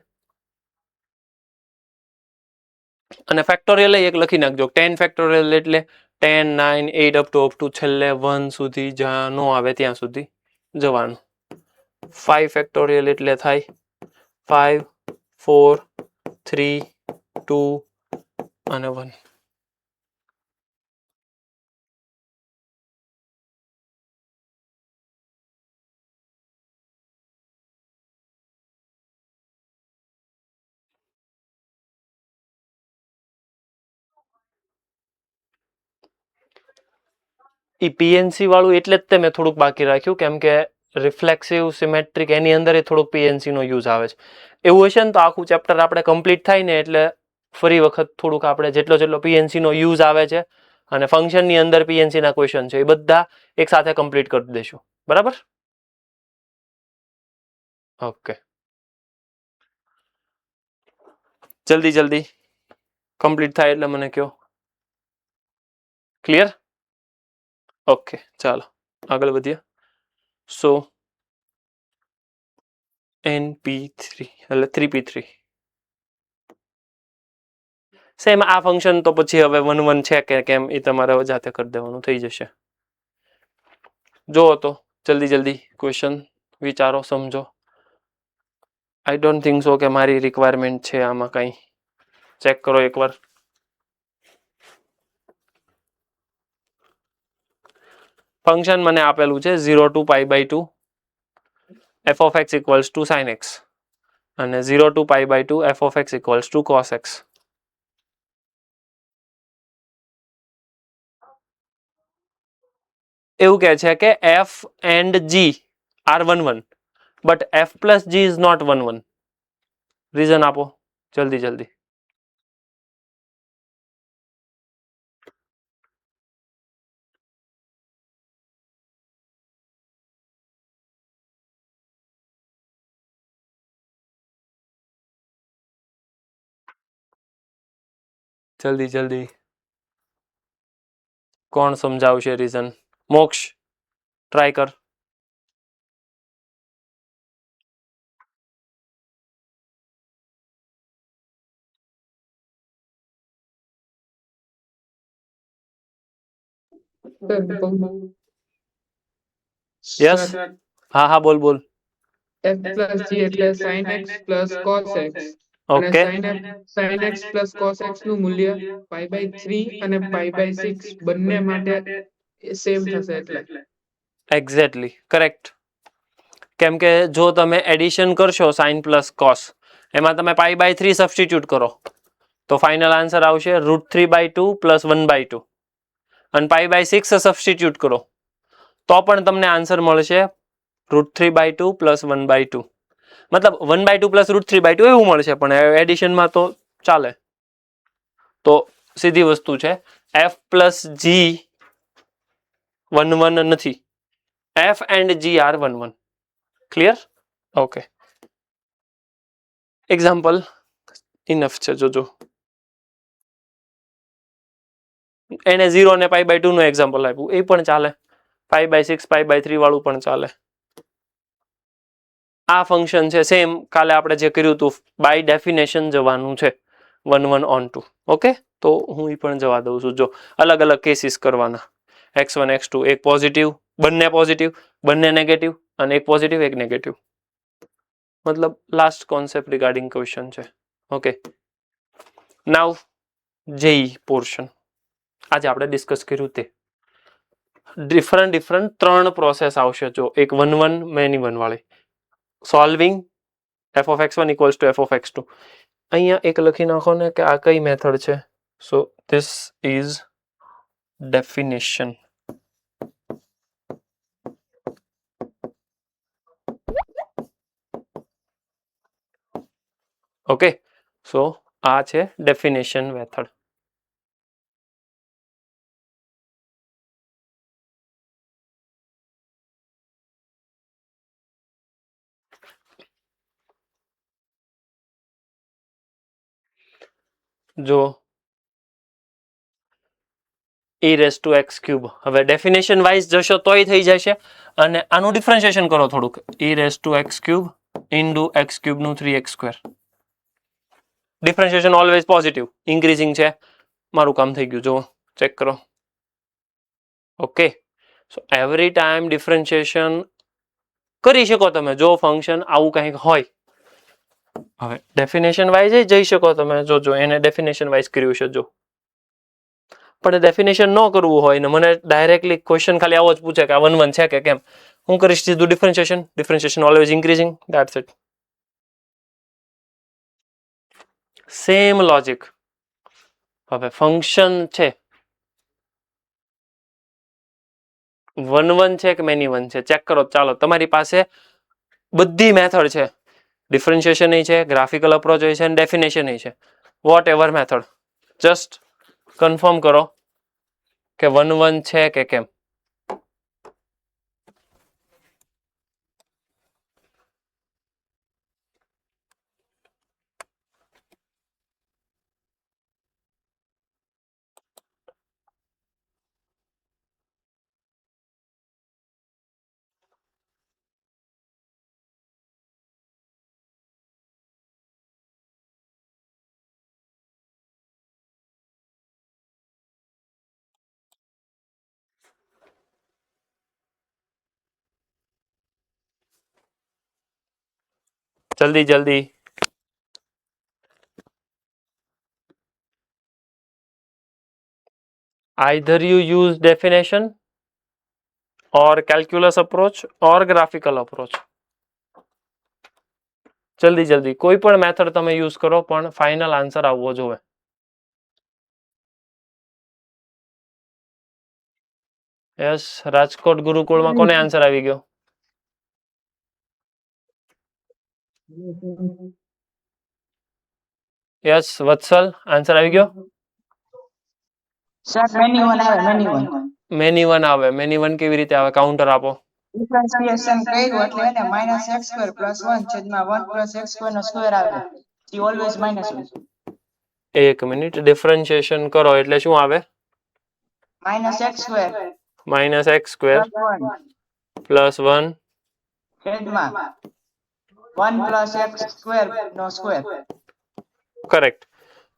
S2: અને ફેક્ટોરિયલ એક લખી નાખજો. 10 ફેક્ટોરિયલ એટલે 10 9 8 અપ ટુ છેલ્લે 1 સુધી જ્યાં નો આવે ત્યાં સુધી જવાનું. 5 ફેક્ટોરિયલ એટલે થાય 5 4 3 2 અને 1. એ પીએનસી વાળું એટલે જ તે મેં થોડુંક બાકી રાખ્યું, કેમ કે રિફ્લેક્સિવ સિમેટ્રિક એની અંદર થોડુંક પીએનસી નો યુઝ આવે છે. એવું હશે ને તો આખું ચેપ્ટર આપણે કમ્પ્લીટ થાય ને એટલે ફરી વખત થોડુંક આપણે જેટલો પીએનસી નો યુઝ આવે છે અને ફંક્શનની અંદર પીએનસી ના ક્વેશ્ચન છે એ બધા એક સાથે કમ્પ્લીટ કરી દઈશું. બરાબર? ઓકે, જલ્દી કમ્પ્લીટ થાય એટલે મને કહો. ક્લિયર? ઓકે, ચાલો આગળ વધીએ. સો NP3 એટલે 3p3 સેમ આ ફંક્શન તો પછી હવે 1 1 છે કે કેમ એ તમારે જાતે કરી દેવાનું થઈ જશે. જો તો જલ્દી ક્વેશ્ચન વિચારો, સમજો. આઈ ડોન્ટ થિંક સો કે મારી રિક્વાયરમેન્ટ છે આમાં કંઈ. ચેક કરો એકવાર. ફંક્શન મને આપેલું છે 0 to π/2 f of x equals to sin x અને 0 to π/2 f of x equals to cos x. એવું કહે છે કે f and g are 1 1 but f plus g is not 1 1. Reason આપો જલ્દી. જલ્દી કોણ સમજાવશે રીઝન? મોક્ષ ટ્રાય કર. યસ, હા બોલ.
S4: f plus g એટલે sin x plus cos x અને
S2: okay,
S4: sin x plus cos x નું મૂલ્ય π/3 અને π/6 બંને માટે સેમ થશે એટલે.
S2: Exactly correct. કેમ કે જો તમે એડિશન કરશો sin પ્લસ cos એમાં તમે π/3 સબસ્ટિટ્યુટ કરો તો ફાઇનલ આન્સર આવશે √3/2 પ્લસ 1/2 અને π/6 સબસ્ટિટ્યુટ કરો તો પણ તમને આન્સર મળશે √3/2 પ્લસ 1/2. મતલબ 1/2 પ્લસ √3/2 એવું મળશે, પણ એડિશનમાં તો ચાલે. તો સીધી વસ્તુ છે, f પ્લસ g 1 1 નથી, f and g are 1 1. Clear? Okay, example enough છે. જોજો એને 0 ને π/2 નું એક્ઝામ્પલ આપ્યું, એ પણ ચાલે. π/6 π/3 વાળું પણ ચાલે. આ ફંક્શન છે સેમ કાલે આપણે જે કર્યું હતું બાય ડેફિનેશન જવાનું છે 1 1 on 2. ઓકે, તો હું એ પણ જવા દઉં છું. જો અલગ કેસીસ કરવાના, x1 x2 એક પોઝિટિવ, બંને નેગેટિવ અને એક પોઝિટિવ એક નેગેટિવ. મતલબ લાસ્ટ કોન્સેપ્ટ રિગાર્ડિંગ ક્વેશ્ચન છે. ઓકે, નાઉ જેઈ પોર્શન આજે આપણે ડિસ્કસ કર્યું તે ડિફરન્ટ 3 પ્રોસેસ આવશે. જો એક 1 1 મેની 1 વાળી solving f of x1 equals to f of x2. અહીંયા એક લખી નાખો ને કે આ કઈ મેથડ છે. So this is definition. Okay, so આ છે ડેફિનેશન મેથડ. જો e⁻x³ હવે ડેફિનેશન વાઇઝ જશો તોય થઈ જશે અને આનું ડિફરન્શિએશન કરો થોડુંક. e⁻x³ into x³ નું 3x². Differentiation always positive, increasing છે. મારું કામ થઈ ગયું. જો ચેક કરો. Okay, so every time differentiation કરી શકો તમે જો ફંક્શન આવું કંઈક હોય. હવે ડેફિનેશન વાઇઝ જઈ શકો તમે. જો એને ડેફિનેશન વાઇઝ કર્યું છે. જો પણ ડેફિનેશન ન કરવું હોય ને મને ડાયરેક્ટલી ક્વેશ્ચન ખાલી આવો જ પૂછે કે આ 1 1 છે કે કેમ, હું કરીશ સીધું differentiation always increasing. That's it. Same logic. હવે ફંક્શન છે 1 1 છે કે મેની 1 છે ચેક કરો. ચાલો, તમારી પાસે બધી મેથડ છે, ડિફરન્શિએશન છે, ગ્રાફિકલ અપ્રોચ છે અને ડેફિનેશન છે. Whatever method, just confirm કરો કે 1 1 છે કે કેમ. જલ્દી જલ્દી. Either you use definition or calculus approach or graphical approach. જલ્દી જલ્દી કોઈ પણ મેથડ તમે યુઝ કરો પણ ફાઇનલ આન્સર આવવો જોઈએ. યસ, રાજકોટ ગુરુકુળમાં કોને આન્સર આવી ગયો? યસ, વત્સલ આન્સર આવી ગયો?
S7: સર મેની વન આવે મેની વન
S2: મેની વન આવે. મેની વન કેવી રીતે આવે? કાઉન્ટર આપો.
S7: ડિફરન્શિએશન કર્યું એટલે એને -x² + 1 છેદમાં 1 + x² નો સ્ક્વેર આવે ઈ ઓલવેઝ -1
S2: એક મિનિટ, ડિફરન્શિએશન કરો એટલે શું આવે?
S7: -x²
S2: -x²
S7: + 1
S2: + 1
S7: છેદમાં 1 + x² નો સ્ક્વેર.
S2: કરેક્ટ.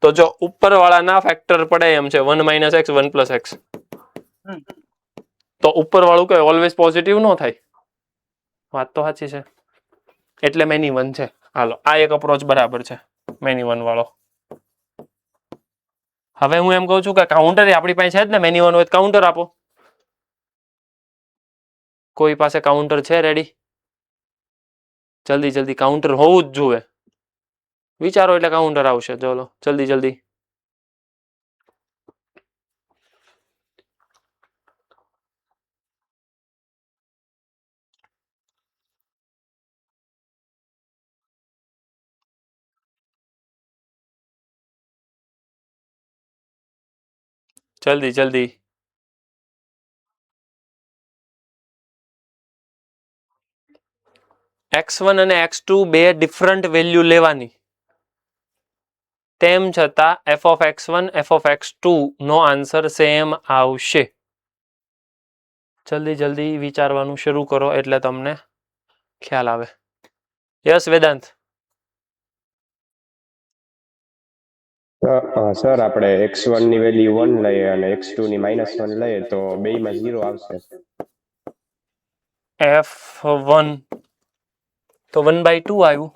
S2: તો જો ઉપરવાળાના ફેક્ટર પડે એમ છે 1 - x 1 + x, તો ઉપરવાળું કઈ ઓલવેઝ પોઝિટિવ ન થાય. વાત તો સાચી છે, એટલે મેની વન છે. હાલો, આ એક અપ્રોચ બરાબર છે મેની વન વાળો. હવે હું એમ કહું છું કે કાઉન્ટર આપણી પાસે છે જ ને, મેની વન હોય કાઉન્ટર આપો. કોઈ પાસે કાઉન્ટર છે રેડી? જલ્દી જલ્દી, કાઉન્ટર હોવું જ જોઈએ. વિચારો એટલે કાઉન્ટર આવશે. ચલો જલ્દી જલ્દી. જલ્દી જલ્દી. x1 અને x2 બે ડિફરન્ટ વેલ્યુ લેવાની, તેમ છતાં f(x1) f(x2) નો આન્સર સેમ આવશે. જલ્દી જલ્દી વિચારવાનું શરૂ કરો એટલે તમને ખ્યાલ આવે. યસ વેદાંત.
S8: સર આપણે x1 ની વેલ્યુ 1 લઈએ અને x2 ની -1 લઈએ તો બેયમાં 0 આવશે.
S2: f1 તો 1/2 આવ્યું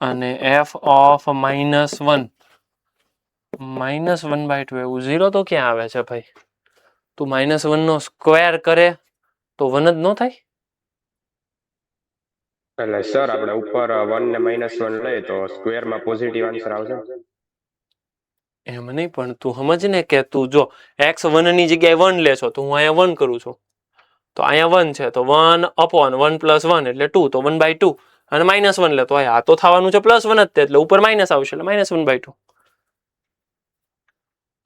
S2: અને f(-1) -1/2 એવું. 0 તો ક્યાં આવે છે ભાઈ? તું -1 નો સ્ક્વેર કરે તો 1 જ ન થાય?
S8: એટલે સર આપણે ઉપર 1 ને -1 લઈએ તો સ્ક્વેરમાં પોઝિટિવ આન્સર આવશે.
S2: એમ નહીં, પણ તું સમજ ને કે તું જો x1 ની જગ્યાએ 1 લેશો તો હું અહીંયા 1 કરું છું, તો અહીંયા 1 છે તો 1/1 + 1 એટલે 2, તો 1/2. અને -1 લે તો આ તો થવાનું છે +1 જ, એટલે ઉપર માઇનસ આવશે એટલે -1/2.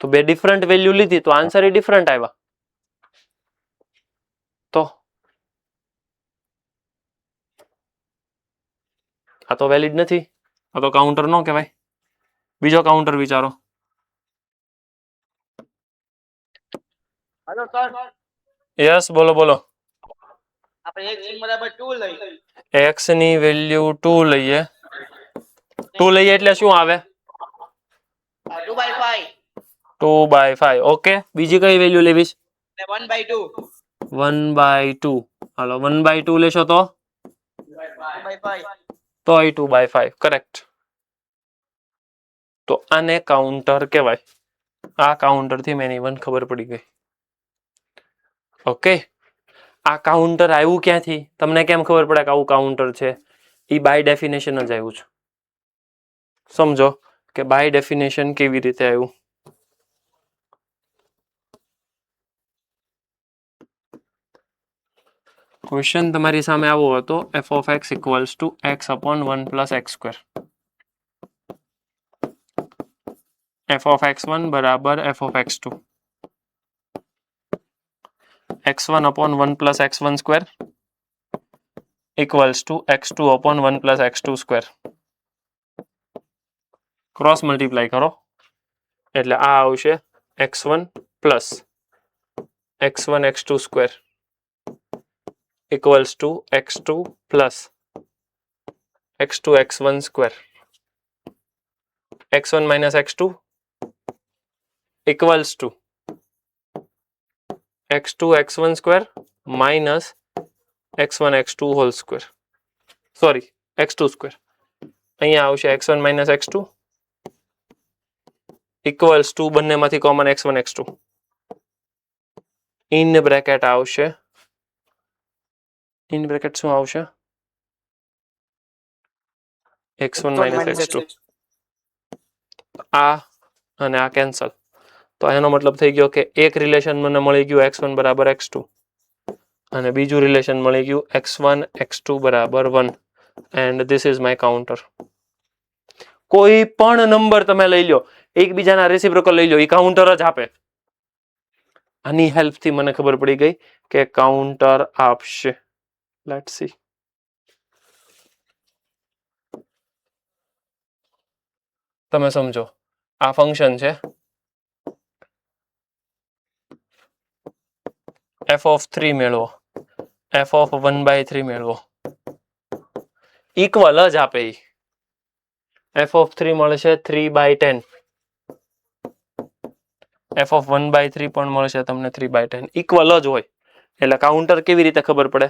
S2: તો બે ડિફરન્ટ વેલ્યુ લીધી તો આન્સર એ ડિફરન્ટ આવ્યા. તો આ તો વેલિડ નથી, આ તો કાઉન્ટર ન કહેવાય. બીજો કાઉન્ટર વિચારો.
S6: હેલો સર,
S2: યસ, બોલો બોલો.
S6: આપણે x ની બરાબર 2 લઈએ.
S2: x ની વેલ્યુ 2 લઈએ. 2 લઈએ એટલે શું આવે?
S6: 2/5
S2: 2/5. ઓકે, બીજી કઈ વેલ્યુ લેવીશ?
S6: ને 1/2
S2: 1/2. હાલો, 1/2 લેશો તો
S6: 2/5.
S2: તોય 2/5. કરેક્ટ. તો આને કાઉન્ટર કહેવાય. આ કાઉન્ટર થી મેની વન ખબર પડી ગઈ. ઓકે, આ કાઉન્ટર આવ્યું ક્યાંથી? તમને કેમ ખબર પડે કે આવું કાઉન્ટર છે? એ બાય ડેફિનેશન જ આવ્યું છે. સમજો કે બાય ડેફિનેશન કેવી રીતે આવ્યું. ક્વેશ્ચન તમારી સામે આવો હતો, f(x = x/1 + x². F of x1 બરાબર F of x2 x1 upon 1 plus x1 square equals to x2 upon 1 plus x2 square. Cross multiply કરો એટલે આ આવશે x1 plus x1 x2 square equals to x2 plus x2 x1 square. x1 minus x2 equals to x2 x1 square minus x1 x2 whole square. Sorry, x2 square. અહીંયા આવશે x1 minus x2 equals to બંનેમાંથી common x1 x2 in bracket આવશે in bracket શું આવશે x1 minus x2 આ અને આ cancel તો એનો મતલબ થઈ ગયો કે એક રિલેશન મને મળી ગયું x1 બરાબર x2 અને બીજું રિલેશન મળી ગયું x1 x2 બરાબર 1 and this is my counter. કોઈ પણ નંબર તમે લઈ લો એકબીજાના રેસિપ્રોકલ લઈ લો એ કાઉન્ટર જ આપે. આની હેલ્પથી મને ખબર પડી ગઈ કે કાઉન્ટર આપશે. Let's see. તમે સમજો આ ફંક્શન છે f of 3 મેળવો f of 1/3 મેળવો ઇક્વલ જ આપે ઈ f of 3 મળશે 3/10 f of 1/3 પણ મળશે તમને 3/10 ઇક્વલ જ હોય એટલે કાઉન્ટર કેવી રીતે ખબર પડે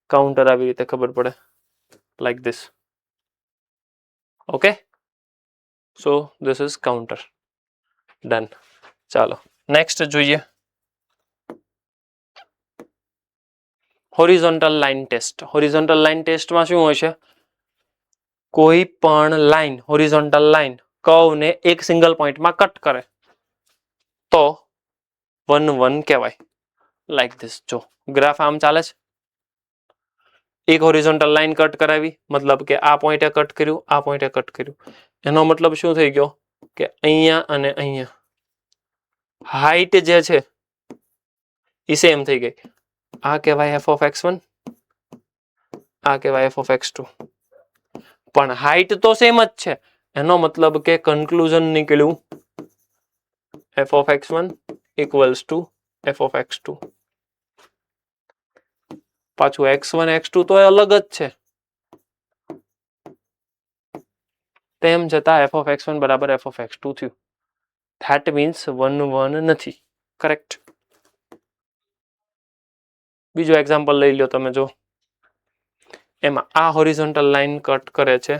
S2: કાઉન્ટર આવી રીતે ખબર પડે like this. Okay so this is counter done. ચાલો નેક્સ્ટ જોઈએ horizontal line test. Horizontal line ટેસ્ટમાં શું હોય છે કોઈ પણ લાઇન હોરિઝોન્ટલ લાઇન કર્વને એક સિંગલ પોઈન્ટમાં કટ કરે તો 1 1 કહેવાય. Like this. જો ગ્રાફ આમ ચાલે છે એક હોરિઝોન્ટલ લાઇન કટ કરાવી મતલબ કે આ પોઈન્ટે કટ કર્યું આ પોઈન્ટે કટ કર્યું એનો મતલબ શું થઈ ગયો કે અહીંયા અને અહીંયા હાઈટ જે છે એ સેમ થઈ ગઈ. આ કહેવાય f of x1 આ કહેવાય f of x2 પણ હાઈટ તો સેમ જ છે એનો મતલબ કે કન્ક્લુઝન નીકળ્યું f of x1 equals to f of x2. પાછું x1 x2 તો અલગ જ છે તેમ છતાં f of x1 બરાબર f of x2 થયું. ધેટ મીન્સ 1 1 નથી. કરેક્ટ. બીજો એક્ઝામ્પલ લઈ લો તમે. જો એમાં આ હોરિઝોન્ટલ લાઇન કટ કરે છે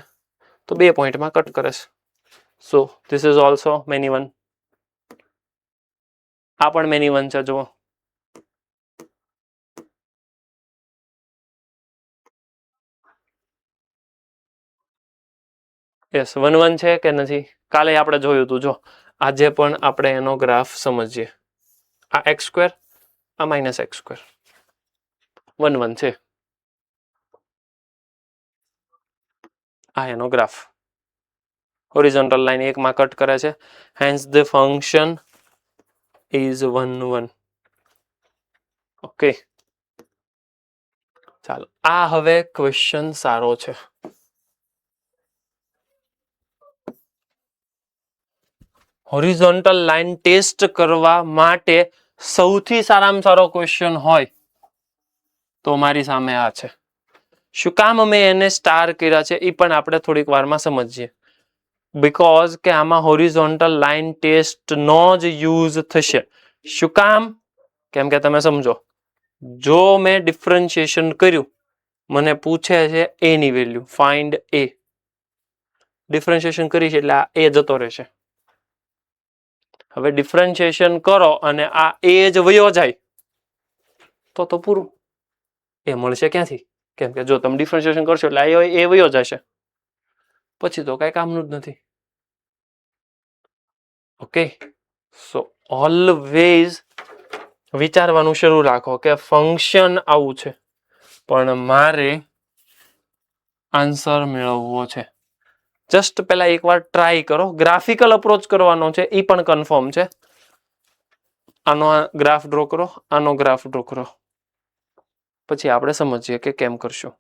S2: તો 2 પોઈન્ટમાં કટ કરે છે. So this is also many one. આ પણ મેની વન છે. જુઓ યસ 1 1 છે કે નથી કાલે આપણે જોયું હતું. જો આજે પણ આપણે એનો ગ્રાફ સમજીએ. આ x સ્ક્વેર આ માઇનસ x સ્ક્વેર 1 1 છે. આ એનો ગ્રાફ હોરિઝોન્ટલ લાઇન એકમાં કટ કરે છે hence the function is 1 1. Okay ચાલો આ હવે ક્વેશ્ચન સારો છે. હોરિઝોન્ટલ લાઇન ટેસ્ટ કરવા માટે સૌથી સારામાં સારો ક્વેશ્ચન હોય તો મારી સામે આ છે. શું કામ અમે એને સ્ટાર કર્યા છે એ પણ આપણે થોડીક વારમાં સમજીએ. બીકોઝ કે આમાં હોરિઝોન્ટલ લાઇન ટેસ્ટ નો જ યુઝ થશે. શું કામ? કેમ કે તમે સમજો જો મેં ડિફરન્શિએશન કર્યું મને પૂછે છે a ની વેલ્યુ ફાઇન્ડ a. ડિફરન્શિએશન કરીશ એટલે આ a જતો રહેશે. હવે ડિફરન્શિએશન કરો અને આ a જ વયો જાય તો પૂરું. એ મળશે ક્યાંથી? કેમ કે જો તમે ડિફરન્શિએશન કરશો એટલે એ વયો જશે પછી તો કઈ કામનું જ નથી. ઓકે સો ઓલવેઝ વિચારવાનું શરૂ રાખો કે ફંક્શન આવું છે પણ મારે આન્સર મેળવવો છે. જસ્ટ પેલા એકવાર ટ્રાય કરો. ગ્રાફિકલ અપ્રોચ કરવાનો છે એ પણ કન્ફર્મ છે. આનો ગ્રાફ ડ્રો કરો, આનો ગ્રાફ ડ્રો કરો, પછી આપણે સમજીએ કે કેમ કરશું.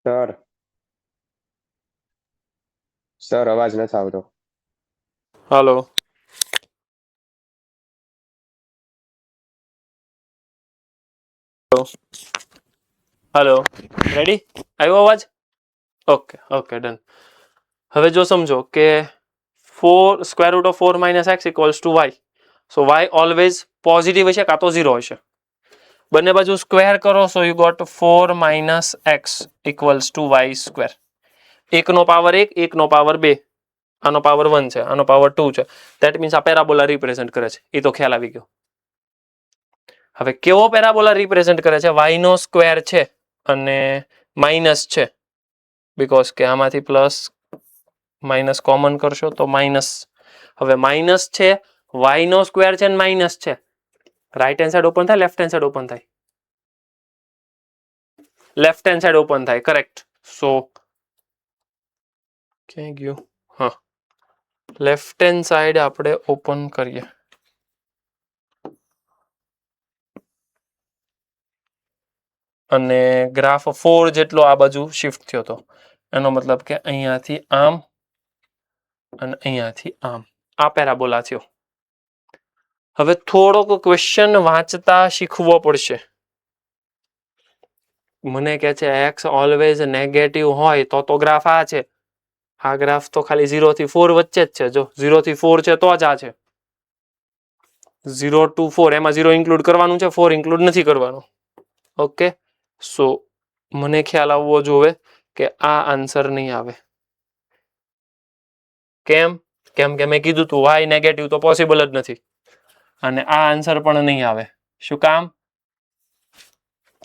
S8: સર સર અવાજ નથી આવતો.
S2: હાલો. Hello, ready? આવ્યો અવાજ? Okay okay done. હવે જો સમજો કે 4 square root of 4 minus x equals to y. So y always positive હશે કાં તો 0 હશે. બંને બાજુ સ્ક્વેર કરો so you got 4 minus x equals to y square. એકનો પાવર 1, એકનો પાવર 2, આનો પાવર 1 છે, આનો પાવર 2 છે. દેટ મીન્સ આ પેરાબોલા રિપ્રેઝેન્ટ કરે છે. એ તો ખ્યાલ આવી ગયો. હવે કેવો પેરાબોલા રિપ્રેઝેન્ટ કરે છે? વાય નો સ્ક્વેર છે અને માઇનસ છે, બીકોઝ કે આમાંથી પ્લસ માઇનસ કોમન કરશો તો માઇનસ. હવે માઇનસ છે, વાય નો સ્ક્વેર છે અને માઇનસ છે. રાઈટ હેન્ડ સાઈડ ઓપન થાય, લેફ્ટ હેન્ડ સાઈડ ઓપન થાય? લેફ્ટ હેન્ડ સાઈડ ઓપન થાય, કરેક્ટ. સો ક્યાં ગયું? હા, લેફ્ટ હેન્ડ સાઈડ આપણે ઓપન કરીએ. અને ગ્રાફ 4 જેટલો આ બાજુ શિફ્ટ થયો હતો. એનો મતલબ કે અહીંયાથી આમ અને અહીંયાથી આમ. આ પેરાબોલા થયો. હવે થોડોક ક્વેશ્ચન વાંચતા શીખવો પડશે. મને કહે છે એક્સ ઓલવેઝ નેગેટિવ હોય તો ગ્રાફ આ છે. આ ગ્રાફ તો ખાલી 0 થી 4 વચ્ચે જ છે. જો 0 થી 4 છે તો જ આ છે. 0 to 4 એમાં 0 ઇન્ક્લુડ કરવાનું છે, 4 ઇન્ક્લુડ નથી કરવાનું. ઓકે, સો મને ખ્યાલ આવવો જોઈએ કે આ આન્સર નહીં આવે. કેમ? કેમ કે મેં કીધું તું વાય નેગેટિવ તો પોસિબલ જ નથી. અને આ આન્સર પણ નહીં આવે. શું કામ?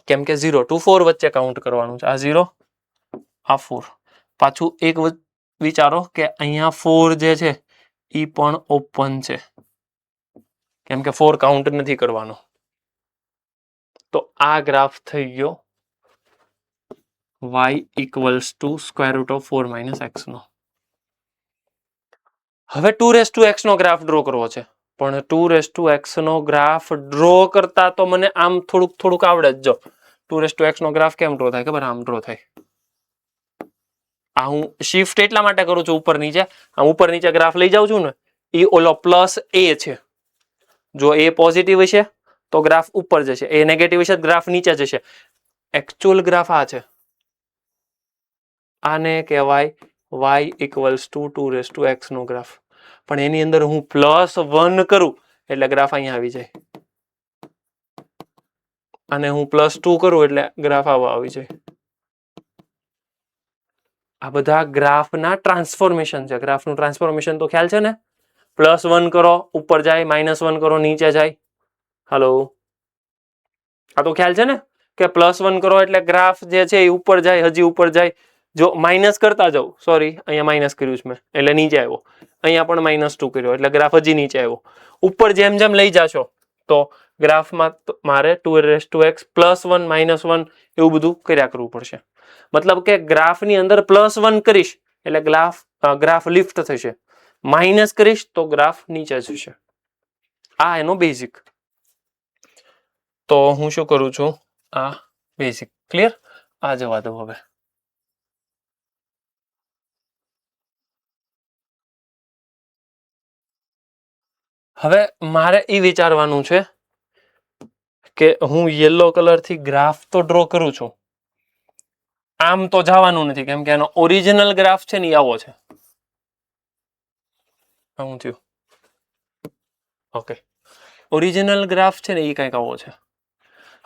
S2: કેમ કે 0 to 4 વચ્ચે કાઉન્ટ કરવાનું છે. આ 0, આ 4. પાછું એક વિચારો કે અહીંયા 4 જે છે એ પણ ઓપન છે, કેમ કે 4 કાઉન્ટ નથી કરવાનો. તો આ ગ્રાફ થઈ ગયો y equals to square root of 4 minus x નો. હવે 2x નો ગ્રાફ ડ્રો કરવો છે, પણ 2x નો ગ્રાફ ડ્રો કરતા તો મને આમ થોડુંક આવડે જ. જો 2x નો ગ્રાફ કેમ ડ્રો થાય ખબર? આમ ડ્રો થાય. આ હું શિફ્ટ એટલા માટે કરું છું ઉપર નીચે. આમ ઉપર નીચે ગ્રાફ લઈ જાઉં છું ને, એ ઓલો પ્લસ a છે. જો એ પોઝિટિવ હશે તો ગ્રાફ ઉપર જશે, એ નેગેટિવ હશે ગ્રાફ નીચે જશે. એકચ્યુઅલ ગ્રાફ આ છે. આને કહેવાય y ઇક્વલ્સ ટુ 2x નો ગ્રાફ. પણ એની અંદર હું +1 કરું એટલે ગ્રાફ અહીંયા આવી જાય. અને હું +2 કરું એટલે ગ્રાફ આવો આવી જાય. આ બધા ગ્રાફના ટ્રાન્સફોર્મેશન છે. ગ્રાફનું ટ્રાન્સફોર્મેશન તો ખ્યાલ છે ને? +1 કરો ઉપર જાય, -1 કરો નીચે જાય. હાલો, આ તો ખ્યાલ છે ને કે +1 કરો એટલે ગ્રાફ જે છે એ ઉપર જાય, હજી ઉપર જાય. જો માઇનસ કરતા જાઉં, સોરી અહીંયા માઇનસ કર્યું છે મેં એટલે નીચે આવ્યો. અહીંયા પણ -2 કર્યો એટલે ગ્રાફ હજી નીચે આવ્યો. ઉપર જેમ જેમ લઈ જાશો તો ગ્રાફમાં મારે 2x +1 -1 એવું બધું કર્યા કરવું પડશે. મતલબ કે ગ્રાફની અંદર +1 કરીશ એટલે ગ્રાફ લિફ્ટ થશે, માઇનસ કરીશ તો ગ્રાફ નીચે જશે. આ એનો બેઝિક. તો હું શું કરું છું, આ બેઝિક ક્લિયર. આ જવા દો. હવે મારે એ વિચારવાનું છે કે હું યલો કલરથી ગ્રાફ તો ડ્રો કરું છું, આમ તો જવાનું નથી કેમ કે એનો ઓરિજિનલ ગ્રાફ છે ને આવો છે. શું થયું? ઓકે, ઓરિજિનલ ગ્રાફ છે ને એ કંઈક આવો છે.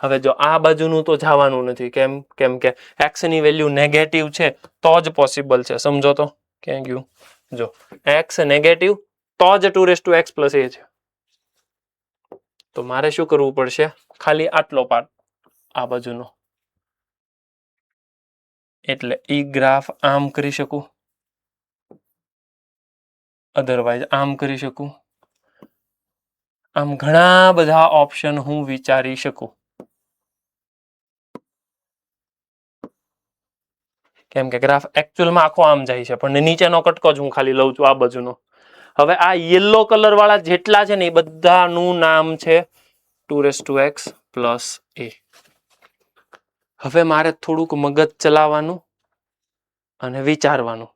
S2: હવે જો આ બાજુનું તો જવાનું નથી, કેમ કે x ની વેલ્યુ નેગેટિવ છે તો જ પોસિબલ છે. સમજો તો ક્યાં ગયું? જો x નેગેટિવ તો જ 2x + a છે. તો મારે શું કરવું પડશે? ખાલી આટલો પાર્ટ આ બાજુનો, એટલે ઈ ગ્રાફ આમ કરી શકું, અધરવાઇઝ આમ કરી શકું. આમ ઘણા બધા ઓપ્શન હું વિચારી શકું. કેમ કે ગ્રાફ એકચ્યુઅલમાં આખો આમ જાય છે પણ નીચેનો કટકો જ હું ખાલી લઉં છું આ બાજુનો. હવે આ યલો કલર વાળા જેટલા છે ને એ બધાનું નામ છે 2x + a. હવે મારે થોડુંક મગજ ચલાવવાનું અને વિચારવાનું.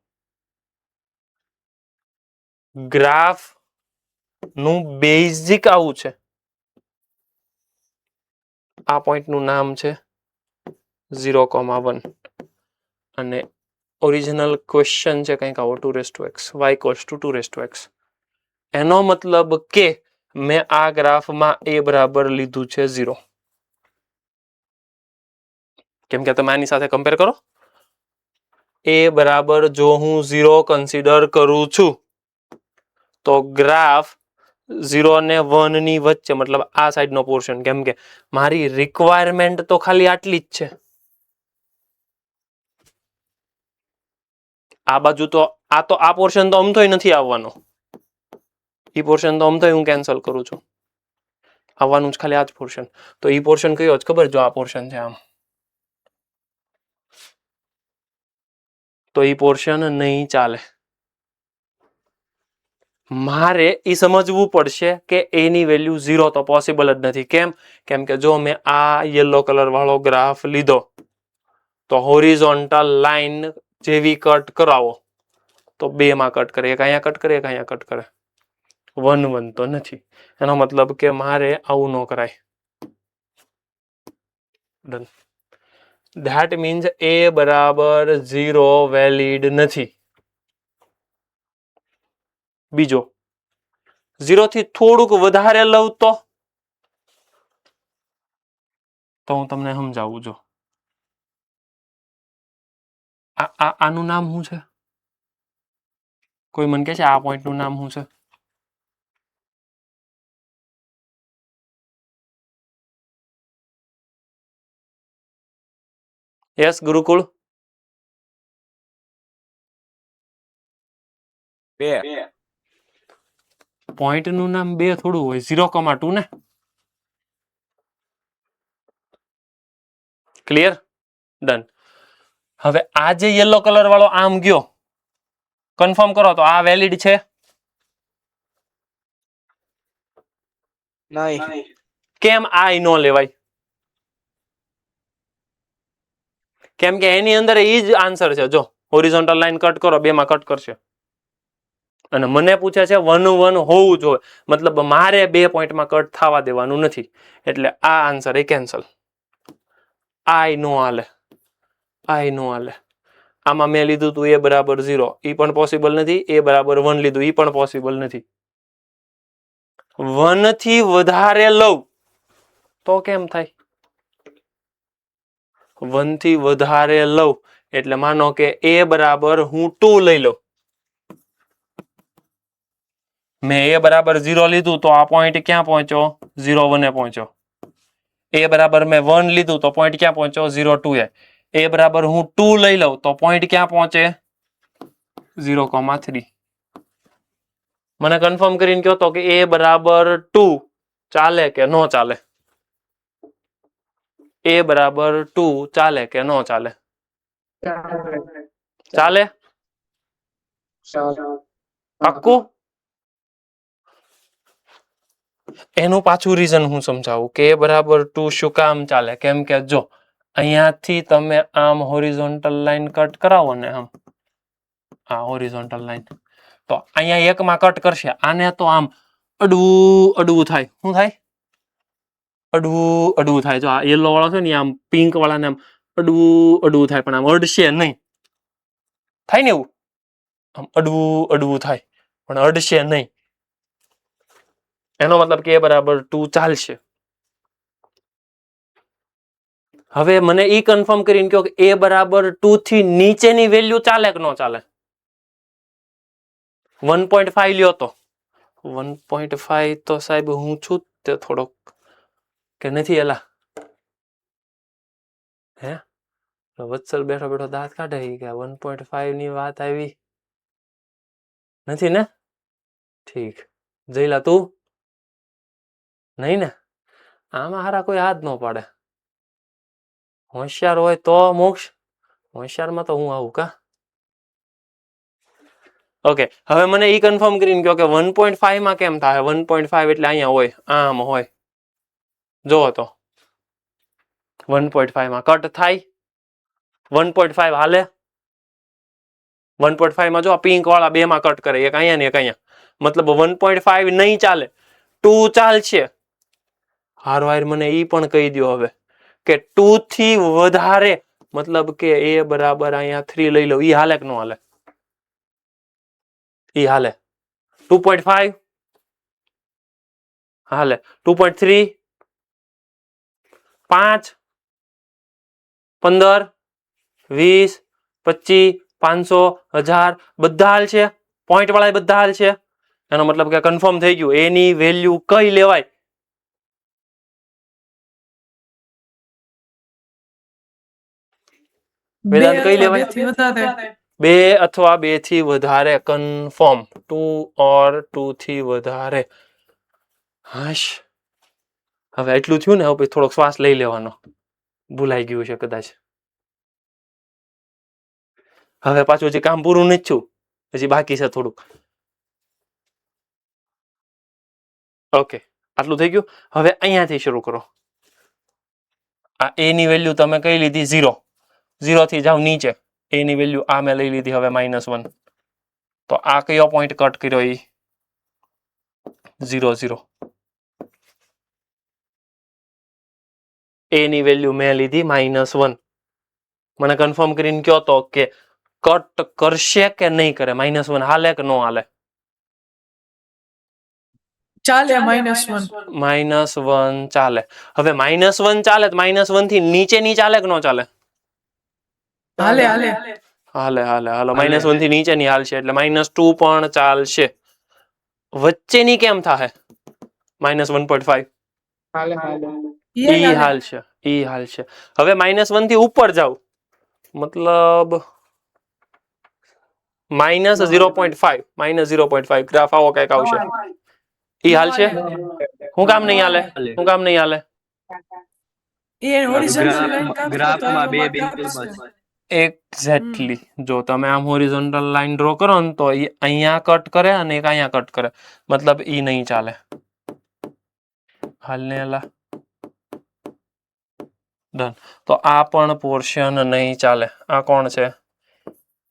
S2: ગ્રાફ નું બેઝિક આવું છે. આ પોઈન્ટનું નામ છે 0,1 અને ઓરિજિનલ ક્વેશ્ચન છે કંઈક આવો 2x, y = 2x. એનો મતલબ કે મેં આ ગ્રાફમાં a બરાબર લીધું છે 0. કેમ કે તમે આની સાથે કમ્પેર કરો, a બરાબર જો હું 0 કન્સિડર કરું છું તો ગ્રાફ 0 ને 1 ની વચ્ચે, મતલબ આ સાઈડનો પોર્શન, કેમ કે મારી રિક્વાયરમેન્ટ તો ખાલી આટલી જ છે. આ બાજુ તો આ પોર્શન તો અમથોય નથી આવવાનો. ઈ પોર્શન તો અમથોય હું કેન્સલ કરું છું. આવવાનું જ ખાલી આ જ પોર્શન. તો ઈ પોર્શન કયો જ ખબર? જો આ પોર્શન છે આમ, તો ઈ પોર્શન નહીં ચાલે. મારે ઈ સમજવું પડશે કે a ની વેલ્યુ 0 તો પોસિબલ જ નથી. કેમ કે જો મેં આ યલો કલર વાળો ગ્રાફ લીધો તો હોરિઝોન્ટલ લાઈન જેવી કટ કરાવો તો 2 માં કટ કરે, એક અહીંયા કટ કરે, એક અહીંયા કટ કરે. 1 1 તો નથી. એનો મતલબ કે મારે આવું ન કરાય. ડન. ધેટ મીન્સ a બરાબર 0 વેલિડ નથી. બીજો 0 થી થોડુંક વધારે લઉં તો હું તમને સમજાવું. જો આનું નામ શું છે? કોઈ મને કહે છે આ પોઈન્ટનું નામ શું છે? યસ ગુરુકુળ.
S3: 2.
S2: પોઈન્ટનું નામ 2 થોડું હોય, 0,2 ને. ક્લિયર? ડન. હવે આ જે યલો કલર વાળો આમ ગયો, કન્ફર્મ કરો તો આ વેલિડ છે?
S6: નહીં.
S2: કેમ આ નો લેવાય? કેમ કે એની અંદર એ જ આન્સર છે. જો હોરિઝોન્ટલ લાઈન કટ કરો, 2 માં કટ કરશે. અને મને પૂછે છે 1 1 હોવું જોઈએ, મતલબ મારે 2 પોઈન્ટમાં કટ થવા દેવાનું નથી. એટલે આ આન્સર એ કેન્સલ. આ નો હાલે. આમાં મેં લીધું તું a બરાબર 0, એ પણ પોસિબલ નથી. a બરાબર 1 લીધું, એ પણ પોસિબલ નથી. 1 થી વધારે લઉં તો કેમ થાય? 1 થી વધારે લઉં એટલે માનો કે a બરાબર હું 2 લઈ લઉં, મેં a બરાબર 0 લીધું તો આ પોઈન્ટ ક્યાં પહોંચ્યો? 0 1 એ પહોંચ્યો. a બરાબર મેં 1 લીધું તો પોઈન્ટ ક્યાં પહોંચ્યો? 0 2 એ. a બરાબર હું 2 લઈ લઉં તો પોઈન્ટ ક્યાં પહોંચે? 0,3. મને કન્ફર્મ કરીને કહો તો કે a બરાબર 2 ચાલે કે ન ચાલે? a બરાબર 2 ચાલે કે ન ચાલે? ચાલે? પાક્કું? એનું પાછું રીઝન હું સમજાવું કે a બરાબર 2 શું કામ ચાલે? કેમ કે જો અહીંયાથી તમે આમ હોરિઝોન્ટલ લાઈન કટ કરાવો ને, આમ આ હોરિઝોન્ટલ લાઈન, તો અહીંયા એકમાં કટ કરશે, આને તો આમ અડવું અડવું થાય. શું થાય? અડવું અડવું થાય. જો આ યલો વાળો છે ને આમ પિંક વાળાને આમ અડવું અડવું થાય, પણ આમ અડશે નહીં. થાય ને એવું? આમ અડવું અડવું થાય પણ અડશે નહીં. એનો મતલબ કે a બરાબર 2 ચાલશે. હવે મને ઈ કન્ફર્મ કરીને કહો કે a બરાબર 2 થી નીચેની વેલ્યુ ચાલે કે ન ચાલે? 1.5 લ્યો તો 1.5 તો સાહેબ હું છું તે થોડોક કે નથી એલા? હે વત્સલ બેઠો બેઠો દાંત કાઢે કે 1.5 ની વાત આવી નથી ને? ઠીક. જઈલા તું નહીં ને? આમાં હારા કોઈ હાથ ન પાડે. હોશિયાર હોય તો મોક્ષ, હોશિયારમાં તો હું આવું કા? ઓકે, હવે મને ઈ કન્ફર્મ કરીને કહો કે 1.5 માં કેમ થાય? 1.5 એટલે અહીંયા હોય, આમ હોય. જોવો તો 1.5 માં કટ થાય? 1.5 હાલે? 1.5 માં જો આ પિંક વાળા બે માં કટ કરે, એક અહીંયા ને એક અહીંયા. મતલબ 1.5 નહીં ચાલે, 2 ચાલશે. હારવાર મને ઈ પણ કહી દો હવે કે 2 થી વધારે, મતલબ કે a બરાબર અહીંયા 3 લઈ લો, ઈ હાલે કે ન હાલે? ઈ હાલે. 2.5 હાલે. 2.3, 5, 15, 20, 25, 500, 1000 બધા હાલ છે. પોઈન્ટ વાળા બધા હાલ છે. એનો મતલબ કે કન્ફર્મ થઈ ગયું એની વેલ્યુ કઈ લેવાય? વેદાંત કઈ લેવાય? 2 અથવા 2 થી વધારે. કન્ફર્મ. 2 ઓર 2 થી વધારે. હાશ, હવે એટલું થયું ને, હવે થોડોક શ્વાસ લઈ લેવાનો. ભૂલાઈ ગયું છે કદાચ. હવે પાછું હજી કામ પૂરું નથી થયું, હજી બાકી છે થોડુંક. ઓકે, આટલું થઈ ગયું. હવે અહીંયાથી શરૂ કરો. આ a ની વેલ્યુ તમે કઈ લીધી? 0. 0 થી જાવ નીચે. a ની વેલ્યુ આ મેં લઈ લીધી હવે -1. તો આ કયો પોઈન્ટ કટ કર્યો? ઈ 0 0. a ની વેલ્યુ મેં લીધી -1. મને કન્ફર્મ કરીને કહો તો કે કટ કરશે કે નહીં કરે? -1 હાલે કે ન હાલે?
S1: ચાલે -1.
S2: -1 ચાલે. હવે -1 ચાલે તો -1 થી નીચેની ચાલે કે ન ચાલે?
S1: હાલે હાલે
S2: હાલે હાલે હાલો. -1 થી નીચેની હાલશે એટલે -2 પણ ચાલશે. વચ્ચેની કેમ થાય? -1.5
S4: હાલે હાલે.
S2: ઈ હાલશે, ઈ હાલશે. હવે -1 થી ઉપર જાવ, મતલબ -0.5, -0.5 ગ્રાફ આવો કઈક આવશે. ઈ હાલશે? હું કામ નહીં હાલે? હું કામ નહીં હાલે?
S1: એ હોરિઝોન્ટલ લાઈન કાપશો તો
S5: ગ્રાફમાં બે
S1: એમાં
S5: બિંદુ
S1: કાપશે.
S5: બસ.
S2: એક્ઝેક્ટલી. જો તમે આમ હોરિઝોન્ટલ લાઈન ડ્રો કરો ને તો ઈ અહીંયા કટ કરે અને એક અહીંયા કટ કરે, મતલબ ઈ નહીં ચાલે. હાલ ને એલા ડન. તો આ પણ પોર્શન નહીં ચાલે. આ કોણ છે?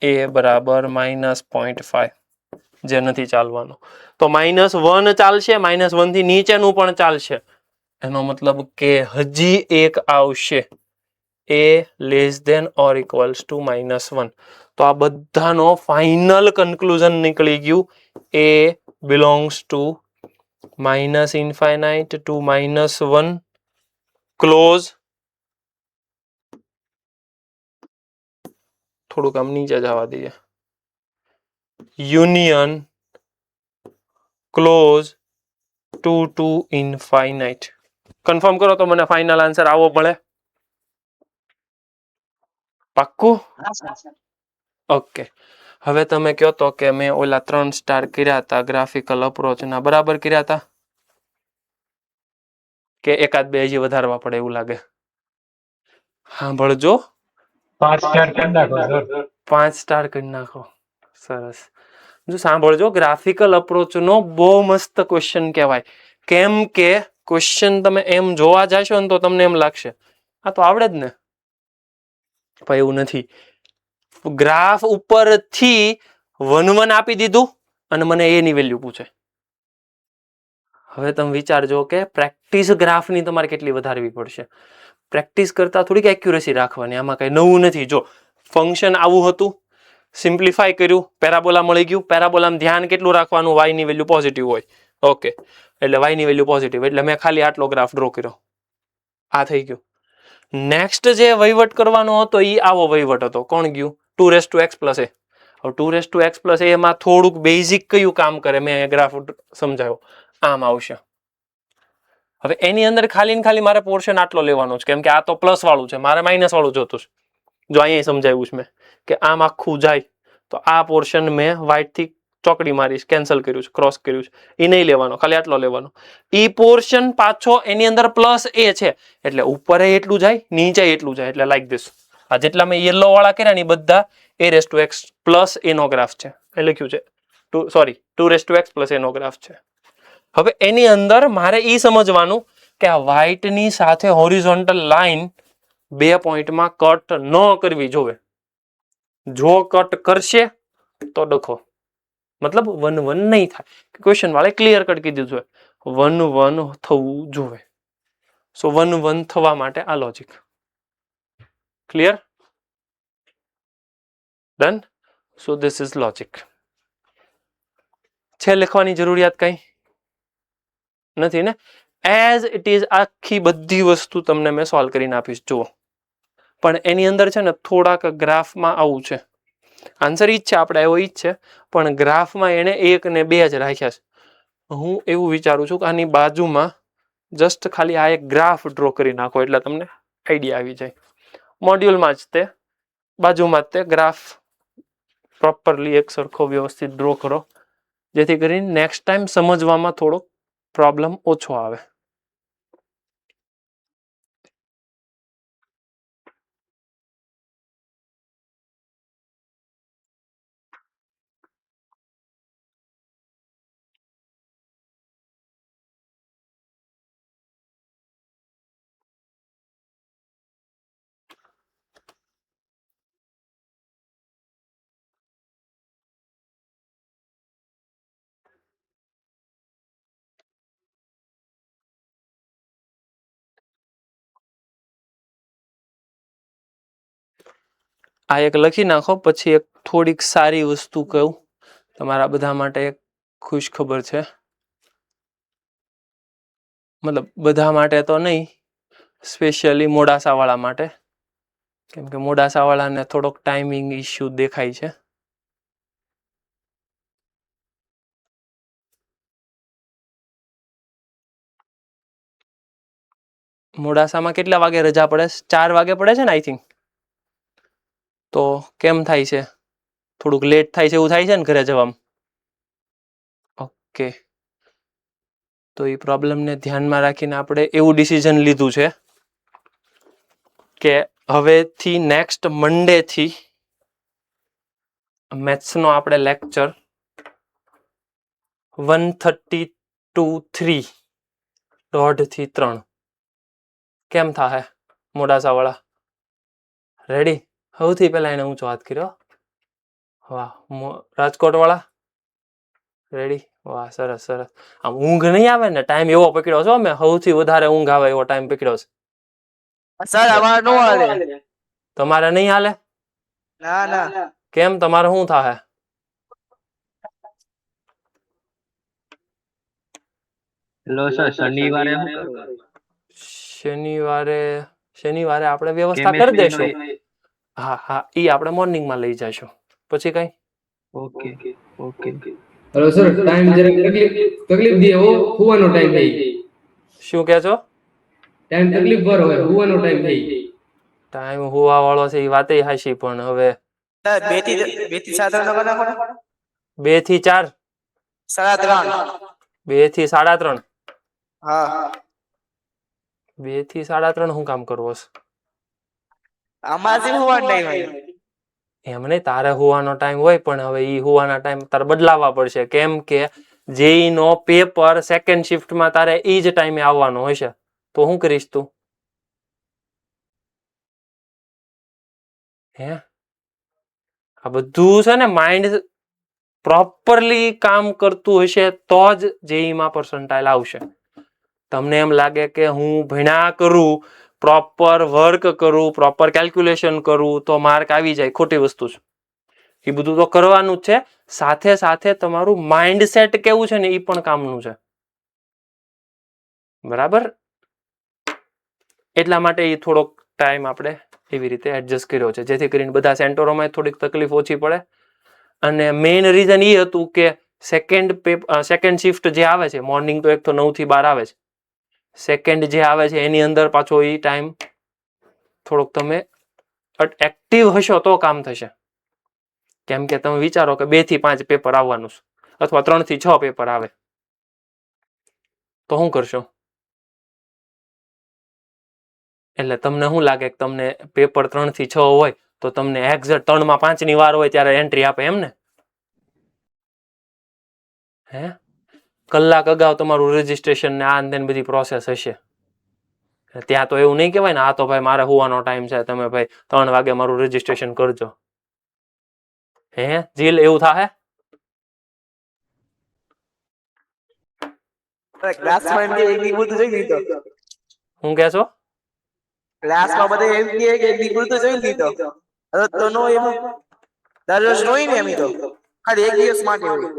S2: a બરાબર -0.5, જે નથી ચાલવાનું. તો -1 ચાલશે, -1 થી નીચેનું પણ ચાલશે. એનો મતલબ કે હજી એક આવશે, a less than or equals to -1. તો આ બધાનો ફાઇનલ કન્ક્લુઝન નીકળી ગયું. a belongs to -∞ to -1 close થોડુંક આમ નીચે જવા દઈએ. Union close to infinite. Confirm કરો તો મને ફાઇનલ આન્સર આવો મળે. પાક્કું?
S7: હા સર.
S2: ઓકે. હવે તમે કહો તો કે મેં ઓલા 3 સ્ટાર કર્યા હતા ગ્રાફિકલ અપ્રોચના, બરાબર કર્યા હતા કે એકાદ બે હજી વધારવા પડે એવું લાગે? સાંભળજો,
S5: 5 સ્ટાર કરી નાખો સર.
S2: 5 સ્ટાર કરી નાખો. સરસ. જો સાંભળજો, ગ્રાફિકલ અપ્રોચનો બહુ મસ્ત ક્વેશ્ચન કહેવાય. કેમ કે ક્વેશ્ચન તમે એમ જોવા જશો ને તો તમને એમ લાગશે આ તો આવડે જ ને, પણ એવું નથી. ગ્રાફ ઉપરથી 1 1 આપી દીધું અને મને એની વેલ્યુ પૂછે. હવે તમે વિચારજો કે પ્રેક્ટિસ ગ્રાફની તમારે કેટલી વધારવી પડશે. પ્રેક્ટિસ કરતા થોડીક એક્યુરેસી રાખવાની, આમાં કઈ નવું નથી. જો ફંક્શન આવું હતું, સિમ્પ્લિફાય કર્યું, પેરાબોલા મળી ગયું. પેરાબોલામાં ધ્યાન કેટલું રાખવાનું? y ની વેલ્યુ પોઝિટિવ હોય. ઓકે, એટલે y ની વેલ્યુ પોઝિટિવ, એટલે મેં ખાલી આટલો ગ્રાફ ડ્રો કર્યો. આ થઈ ગયું. નેક્સ્ટ જે વહીવટ કરવાનો હતો એ આવો વહીવટ હતો. કોણ ગયું? 2x + a. હવે 2x + a માં થોડુંક બેઝિક કયું કામ કરે મેં ગ્રાફ સમજાવ્યો, આમ આવશે. હવે એની અંદર ખાલી ને ખાલી મારે પોર્શન આટલો લેવાનો છે, કેમ કે આ તો પ્લસ વાળું છે, મારે માઇનસ વાળું જોતું છે. જો અહીંયા સમજાવ્યું છે મેં કે આમ આખું જાય તો આ પોર્શન મેં વ્હાઇટ થી ચોકડી મારીશ, કેન્સલ કર્યું છે, ક્રોસ કર્યું છે, એ નહીં લેવાનો, ખાલી આટલો લેવાનો. એ પોર્શન પાછો એની અંદર +a છે, એટલે ઉપર એટલું જાય, નીચે એટલું જાય, એટલે લાઈક ધીસ. આ જેટલા મેં યલો વાળા કર્યા ને બધા a⁻x + a નો ગ્રાફ છે. એ લખ્યું છે 2x + a નો ગ્રાફ છે. હવે એની અંદર મારે એ સમજવાનું કે આ વ્હાઇટ ની સાથે હોરિઝોન્ટલ લાઈન 2 પોઈન્ટમાં કટ ન કરવી જોવે. જો કટ કરશે તો ડખો, મતલબ 1 1 નહીં થાય. ક્વેશ્ચન વાળે ક્લિયર કટ કીધું છે 1 1 થવું જોવે. સો 1 1 થવા માટે આ logic clear, done. So this is logic. છે લખવાની જરૂરિયાત કઈ નથી ને? એઝ ઇટ ઇઝ આખી બધી વસ્તુ તમને મેં સોલ્વ કરીને આપીશ. જુઓ, પણ એની અંદર છે ને થોડાક ગ્રાફમાં આવું છે. આન્સર ઈ જ છે, આપણે આવ્યો ઈ જ છે, પણ ગ્રાફમાં એણે 1 ને 2 જ રાખ્યા છે. હું એવું વિચારું છું કે આની બાજુમાં જસ્ટ ખાલી આ એક ગ્રાફ ડ્રો કરી નાખો એટલે તમને આઈડિયા આવી જાય. મોડ્યુલમાં જ તે બાજુમાં જ તે ગ્રાફ પ્રોપરલી એક સરખો વ્યવસ્થિત ડ્રો કરો, જેથી કરીને નેક્સ્ટ ટાઈમ સમજવામાં થોડોક પ્રોબ્લેમ ઓછો આવે. આ એક લખી નાખો. પછી એક થોડીક સારી વસ્તુ કહું તમારા બધા માટે. એક ખુશ ખબર છે, મતલબ બધા માટે તો નહીં, સ્પેશિયલી મોડાસાવાળા માટે, કેમ કે મોડાસાવાળાને થોડોક ટાઈમિંગ ઇશ્યુ દેખાય છે. મોડાસામાં કેટલા વાગે રજા પડે? 4 વાગે પડે છે ને આઈ થિંક. તો કેમ થાય છે? થોડુંક લેટ થાય છે એવું થાય છે ને ઘરે જવામાં? ઓકે, તો એ પ્રોબ્લેમને ધ્યાનમાં રાખીને આપણે એવું ડિસિઝન લીધું છે કે હવેથી નેક્સ્ટ મંડેથી મેથ્સનો આપણે લેક્ચર 1:30 to 3, 1:30 થી 3 કેમ થાય? મોડાસાવાળા રેડી? સૌથી પહેલા એને ઊંચો હાથ કર્યો. વાહ. રાજકોટ વાળા રેડી? વાહ, સરસ સરસ. આમ ઊંઘ નહીં આવે ને, ટાઈમ એવો પકડ્યો છો મેં, સૌથી વધારે ઊંઘ આવે એવો ટાઈમ પકડ્યો છે.
S6: સર અમારે નો હાલે.
S2: તમારે નહીં હાલે?
S6: ના ના.
S2: કેમ? તમારે શું થાય?
S5: હેલો સર, શનિવારે શું કરવું?
S2: શનિવારે આપણે વ્યવસ્થા કરી દેશું. હા હા, ઈ આપણે મોર્નિંગમાં લઈ જઈશું. પછી કઈ
S5: okay okay.
S4: Hello sir, time જરાક તકલીફ દે હો, હુવાનો ટાઈમ થઈ.
S2: શું કહે છો?
S4: ટાઈમ તકલીફ પર હોય, હુવાનો ટાઈમ થઈ.
S2: ટાઈમ હોવા વાળો છે એ વાતે હાશી, પણ હવે
S6: સર 2 થી 7 નો કરો ને.
S2: 2 થી 4,
S6: 3:30.
S2: 2 થી 3:30,
S6: હા
S2: 2 થી 3:30 હું કામ કરવો છે?
S6: અમારે હુવાનો ટાઈમ હોય.
S2: એમ નહીં, તારે હોવાનો ટાઈમ હોય, પણ હવે ઈ હોવાના ટાઈમ તારે બદલાવવા પડશે. કેમ કે જેઈ નો પેપર સેકન્ડ શિફ્ટમાં તારે ઈ જ ટાઈમે આવવાનો હશે. તો શું કરીશ તું? હે, આ બધું છે ને માઇન્ડ પ્રોપરલી કામ કરતું હશે તો જ જેઈમાં પર્સન્ટાઇલ આવશે. તમને એમ લાગે કે હું ભણ્યા કરું, પ્રોપર વર્ક કરું, પ્રોપર કેલ્ક્યુલેશન કરું તો માર્ક આવી જાય, ખોટી વસ્તુ છે. એ બધું તો કરવાનું જ છે, સાથે સાથે તમારું માઇન્ડસેટ કેવું છે ને એ પણ કામનું છે. બરાબર? એટલા માટે એ થોડોક ટાઈમ આપણે એવી રીતે એડજસ્ટ કર્યો છે, જેથી કરીને બધા સેન્ટરોમાં થોડીક તકલીફ ઓછી પડે. અને મેઇન રીઝન એ હતું કે સેકન્ડ શિફ્ટ જે આવે છે, મોર્નિંગ તો એક તો 9 થી 12 આવે છે, સેકન્ડ જે આવે છે એની અંદર પાછો એ ટાઈમ થોડોક તમે એક્ટિવ હશો તો કામ થશે. કેમ કે તમે વિચારો કે 2 થી 5 પેપર આવવાનું છે, અથવા 3 થી 6 પેપર આવે, તો શું કરશો? એટલે તમને શું લાગે કે તમને પેપર 3 થી 6 હોય તો તમને એક્ઝેક્ટ 3 માં 5 ની વાર હોય ત્યારે એન્ટ્રી આપે એમ ને? હે, કલાક અગાઉ તમારું રજીસ્ટ્રેશન ને આ અંદરની બધી પ્રોસેસ હશે. ત્યાં તો એવું નહીં કહેવાય ને, આ તો ભાઈ મારે હોવાનો ટાઈમ છે, તમે ભાઈ 3 વાગે મારું રજીસ્ટ્રેશન કરજો. હે જીલ, એવું થાય?
S6: ક્લાસમાં એમ કે એક દી બધું જોઈ લીધો.
S2: હું કહે છો?
S6: ક્લાસમાં બધે એમ કે એક દી બધું જોઈ લીધો. હવે તો નો એમ દરરોજ નો હોય ને, એમ તો ખાલી એક દિવસ માટે હોય.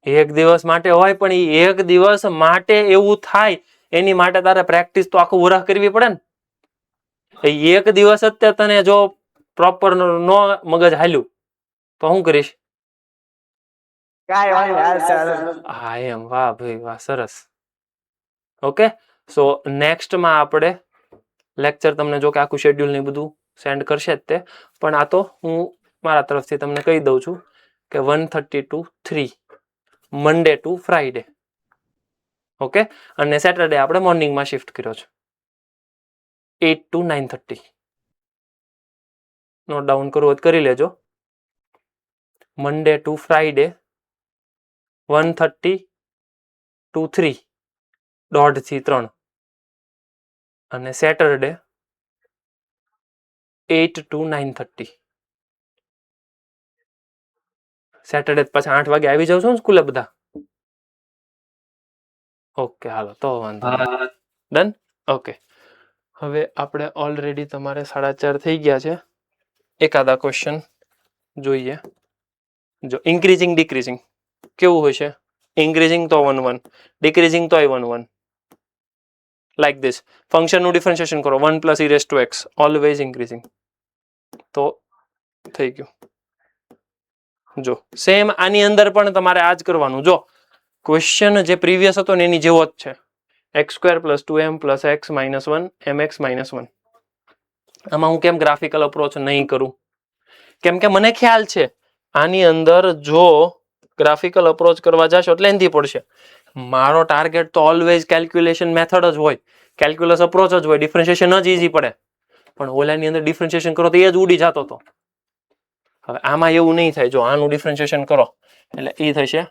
S2: એક દિવસ માટે હોય, પણ એ એક દિવસ માટે એવું થાય એની માટે તારે પ્રેક્ટિસ તો આખું વરહ કરવી પડે ને. એક દિવસ જ તે તને જો પ્રોપર નો મગજ હાલ્યું તો શું કરીશ?
S6: કાંઈ વાંધો નહીં, હાલ ચાલ.
S2: હા એમ, વાહ ભાઈ વાહ, સરસ. ઓકે, સો નેક્સ્ટમાં આપણે લેક્ચર તમને જો કે આખું શેડ્યુલ ને બધું સેન્ડ કરશે જ તે, પણ આ તો હું મારા તરફથી તમને કહી દઉં છું કે 1:30 to 3 Monday to Friday. Okay, અને સેટરડે આપણે મોર્નિંગમાં શિફ્ટ કર્યો છે, 8 to 9:30. નોટ ડાઉન કરવું હોય કરી લેજો. મંડે ટુ ફ્રાઈડે 1:30 to 3, 1:30 થી 3, અને સેટરડે 8 to 9:30. સેટરડે પાછા 8 વાગે આવી જાવ છો ને સ્કૂલે બધા? ઓકે, હાલો તો વાંધો નહીં. ડન? ઓકે, હવે આપણે ઓલરેડી તમારે 4:30 થઈ ગયા છે. એકાદા ક્વેશ્ચન જોઈએ. જો ઇન્ક્રીઝિંગ ડિક્રીઝિંગ કેવું હશે? ઇન્ક્રીઝિંગ તો 1 1, ડિક્રીઝિંગ તો 1 1. લાઈક ધીસ, ફંક્શનનું ડિફરન્શિએશન કરો, 1 + e⁻x, ઓલવેઝ ઇન્ક્રીઝિંગ. તો થઈ ગયું. જો સેમ આની અંદર પણ તમારે આ જ કરવાનું. જો ક્વેશ્ચન જે પ્રીવિયસ હતો ને એની જેવો જ છે, x² + 2m + x - 1 mx - 1. આમાં હું કેમ ગ્રાફિકલ અપ્રોચ નહીં કરું? કેમ કે મને ખ્યાલ છે આની અંદર જો ગ્રાફિકલ અપ્રોચ કરવા જશો એટલે લેન્ધી પડશે. મારો ટાર્ગેટ તો ઓલવેઝ કેલ્ક્યુલેશન મેથડ જ હોય, કેલ્ક્યુલસ અપ્રોચ જ હોય, ડિફરન્શિએશન જ ઈઝી પડે. પણ ઓલાની અંદર ડિફરન્શિએશન કરો તો એ જ ઉડી જતો હતો. હવે આમાં એવું નહીં થાય. જો આનું ડિફરન્શિએશન કરો એટલે એ થશે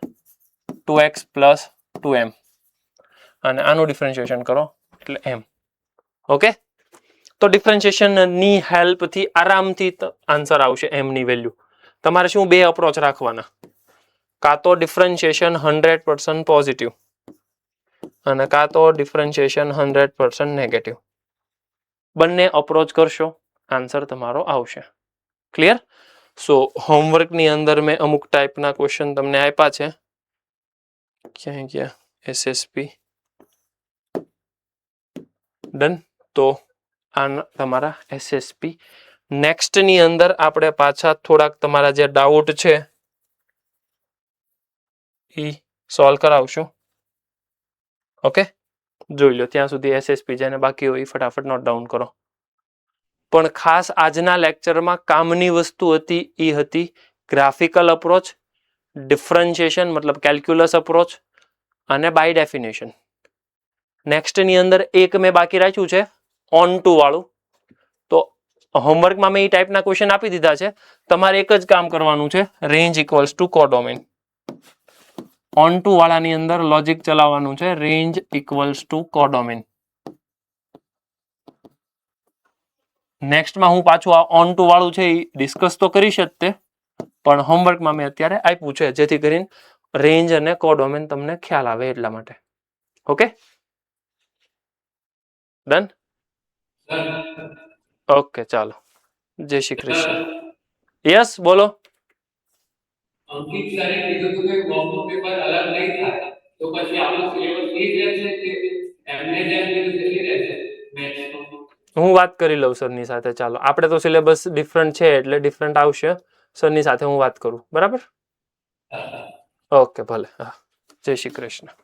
S2: 2x + 2m, અને આનું ડિફરન્શિએશન કરો એટલે m. ઓકે, તો ડિફરન્શિએશનની હેલ્પથી આરામથી આન્સર આવશે m ની વેલ્યુ. તમારે શું બે અપ્રોચ રાખવાના? કાં તો ડિફરન્શિએશન 100% પોઝિટિવ, અને કાં તો ડિફરન્શિએશન 100% નેગેટિવ. બંને અપ્રોચ કરશો, આન્સર તમારો આવશે. ક્લિયર? સો હોમવર્કની અંદર મેં અમુક ટાઈપના ક્વેશ્ચન તમને આપ્યા છે. ક્યાંય ગયા? SSP. ડન. તો આ તમારા SSP નેક્સ્ટ ની અંદર આપણે પાછા થોડાક તમારા જે ડાઉટ છે એ સોલ્વ કરાવશું. ઓકે, જોઈ લો ત્યાં સુધી એસએસપી જેને બાકી હોય ફટાફટ નોટ ડાઉન કરો. પણ ખાસ આજના લેક્ચરમાં કામની વસ્તુ હતી એ હતી ગ્રાફિકલ અપ્રોચ, ડિફરન્શિએશન મતલબ કેલ્ક્યુલસ અપ્રોચ અને બાય ડેફિનેશન. નેક્સ્ટ ની અંદર એક મેં બાકી રાખ્યું છે ઓન ટુ વાળું. તો હોમવર્કમાં મેં એ ટાઈપના ક્વેશ્ચન આપી દીધા છે. તમારે એક જ કામ કરવાનું છે, range equals to codomain. Onto વાળાની અંદર લોજિક ચલાવવાનું છે, રેન્જ ઇક્વલ્સ ટુ કોડોમેન. નેક્સ્ટમાં હું પાછું આ ઓન ટુ વાળું છે એ ડિસ્કસ તો કરીશ જ તે, પણ હોમવર્કમાં મેં અત્યારે આપ્યું છે જેથી કરીને રેન્જ અને કોડોમેન તમને ખ્યાલ આવે એટલા માટે. Okay, done. ઓકે, ચાલો, જય શ્રી કૃષ્ણ. યસ, બોલો.
S9: અંકિત સરે કીધું હતું કે મોક પેપર અલગ નહીં થાય, તો પછી આપણો સિલેબસ એ જ રહેશે કે એમને જેમ કીધું તે રહેશે મેથ્સનો?
S2: હું વાત કરી લઉં સરની સાથે. ચાલો, આપણે તો સિલેબસ ડિફરન્ટ છે એટલે ડિફરન્ટ આવશે. સરની સાથે હું વાત કરું, બરાબર? ઓકે, ભલે. હા, જય શ્રી કૃષ્ણ.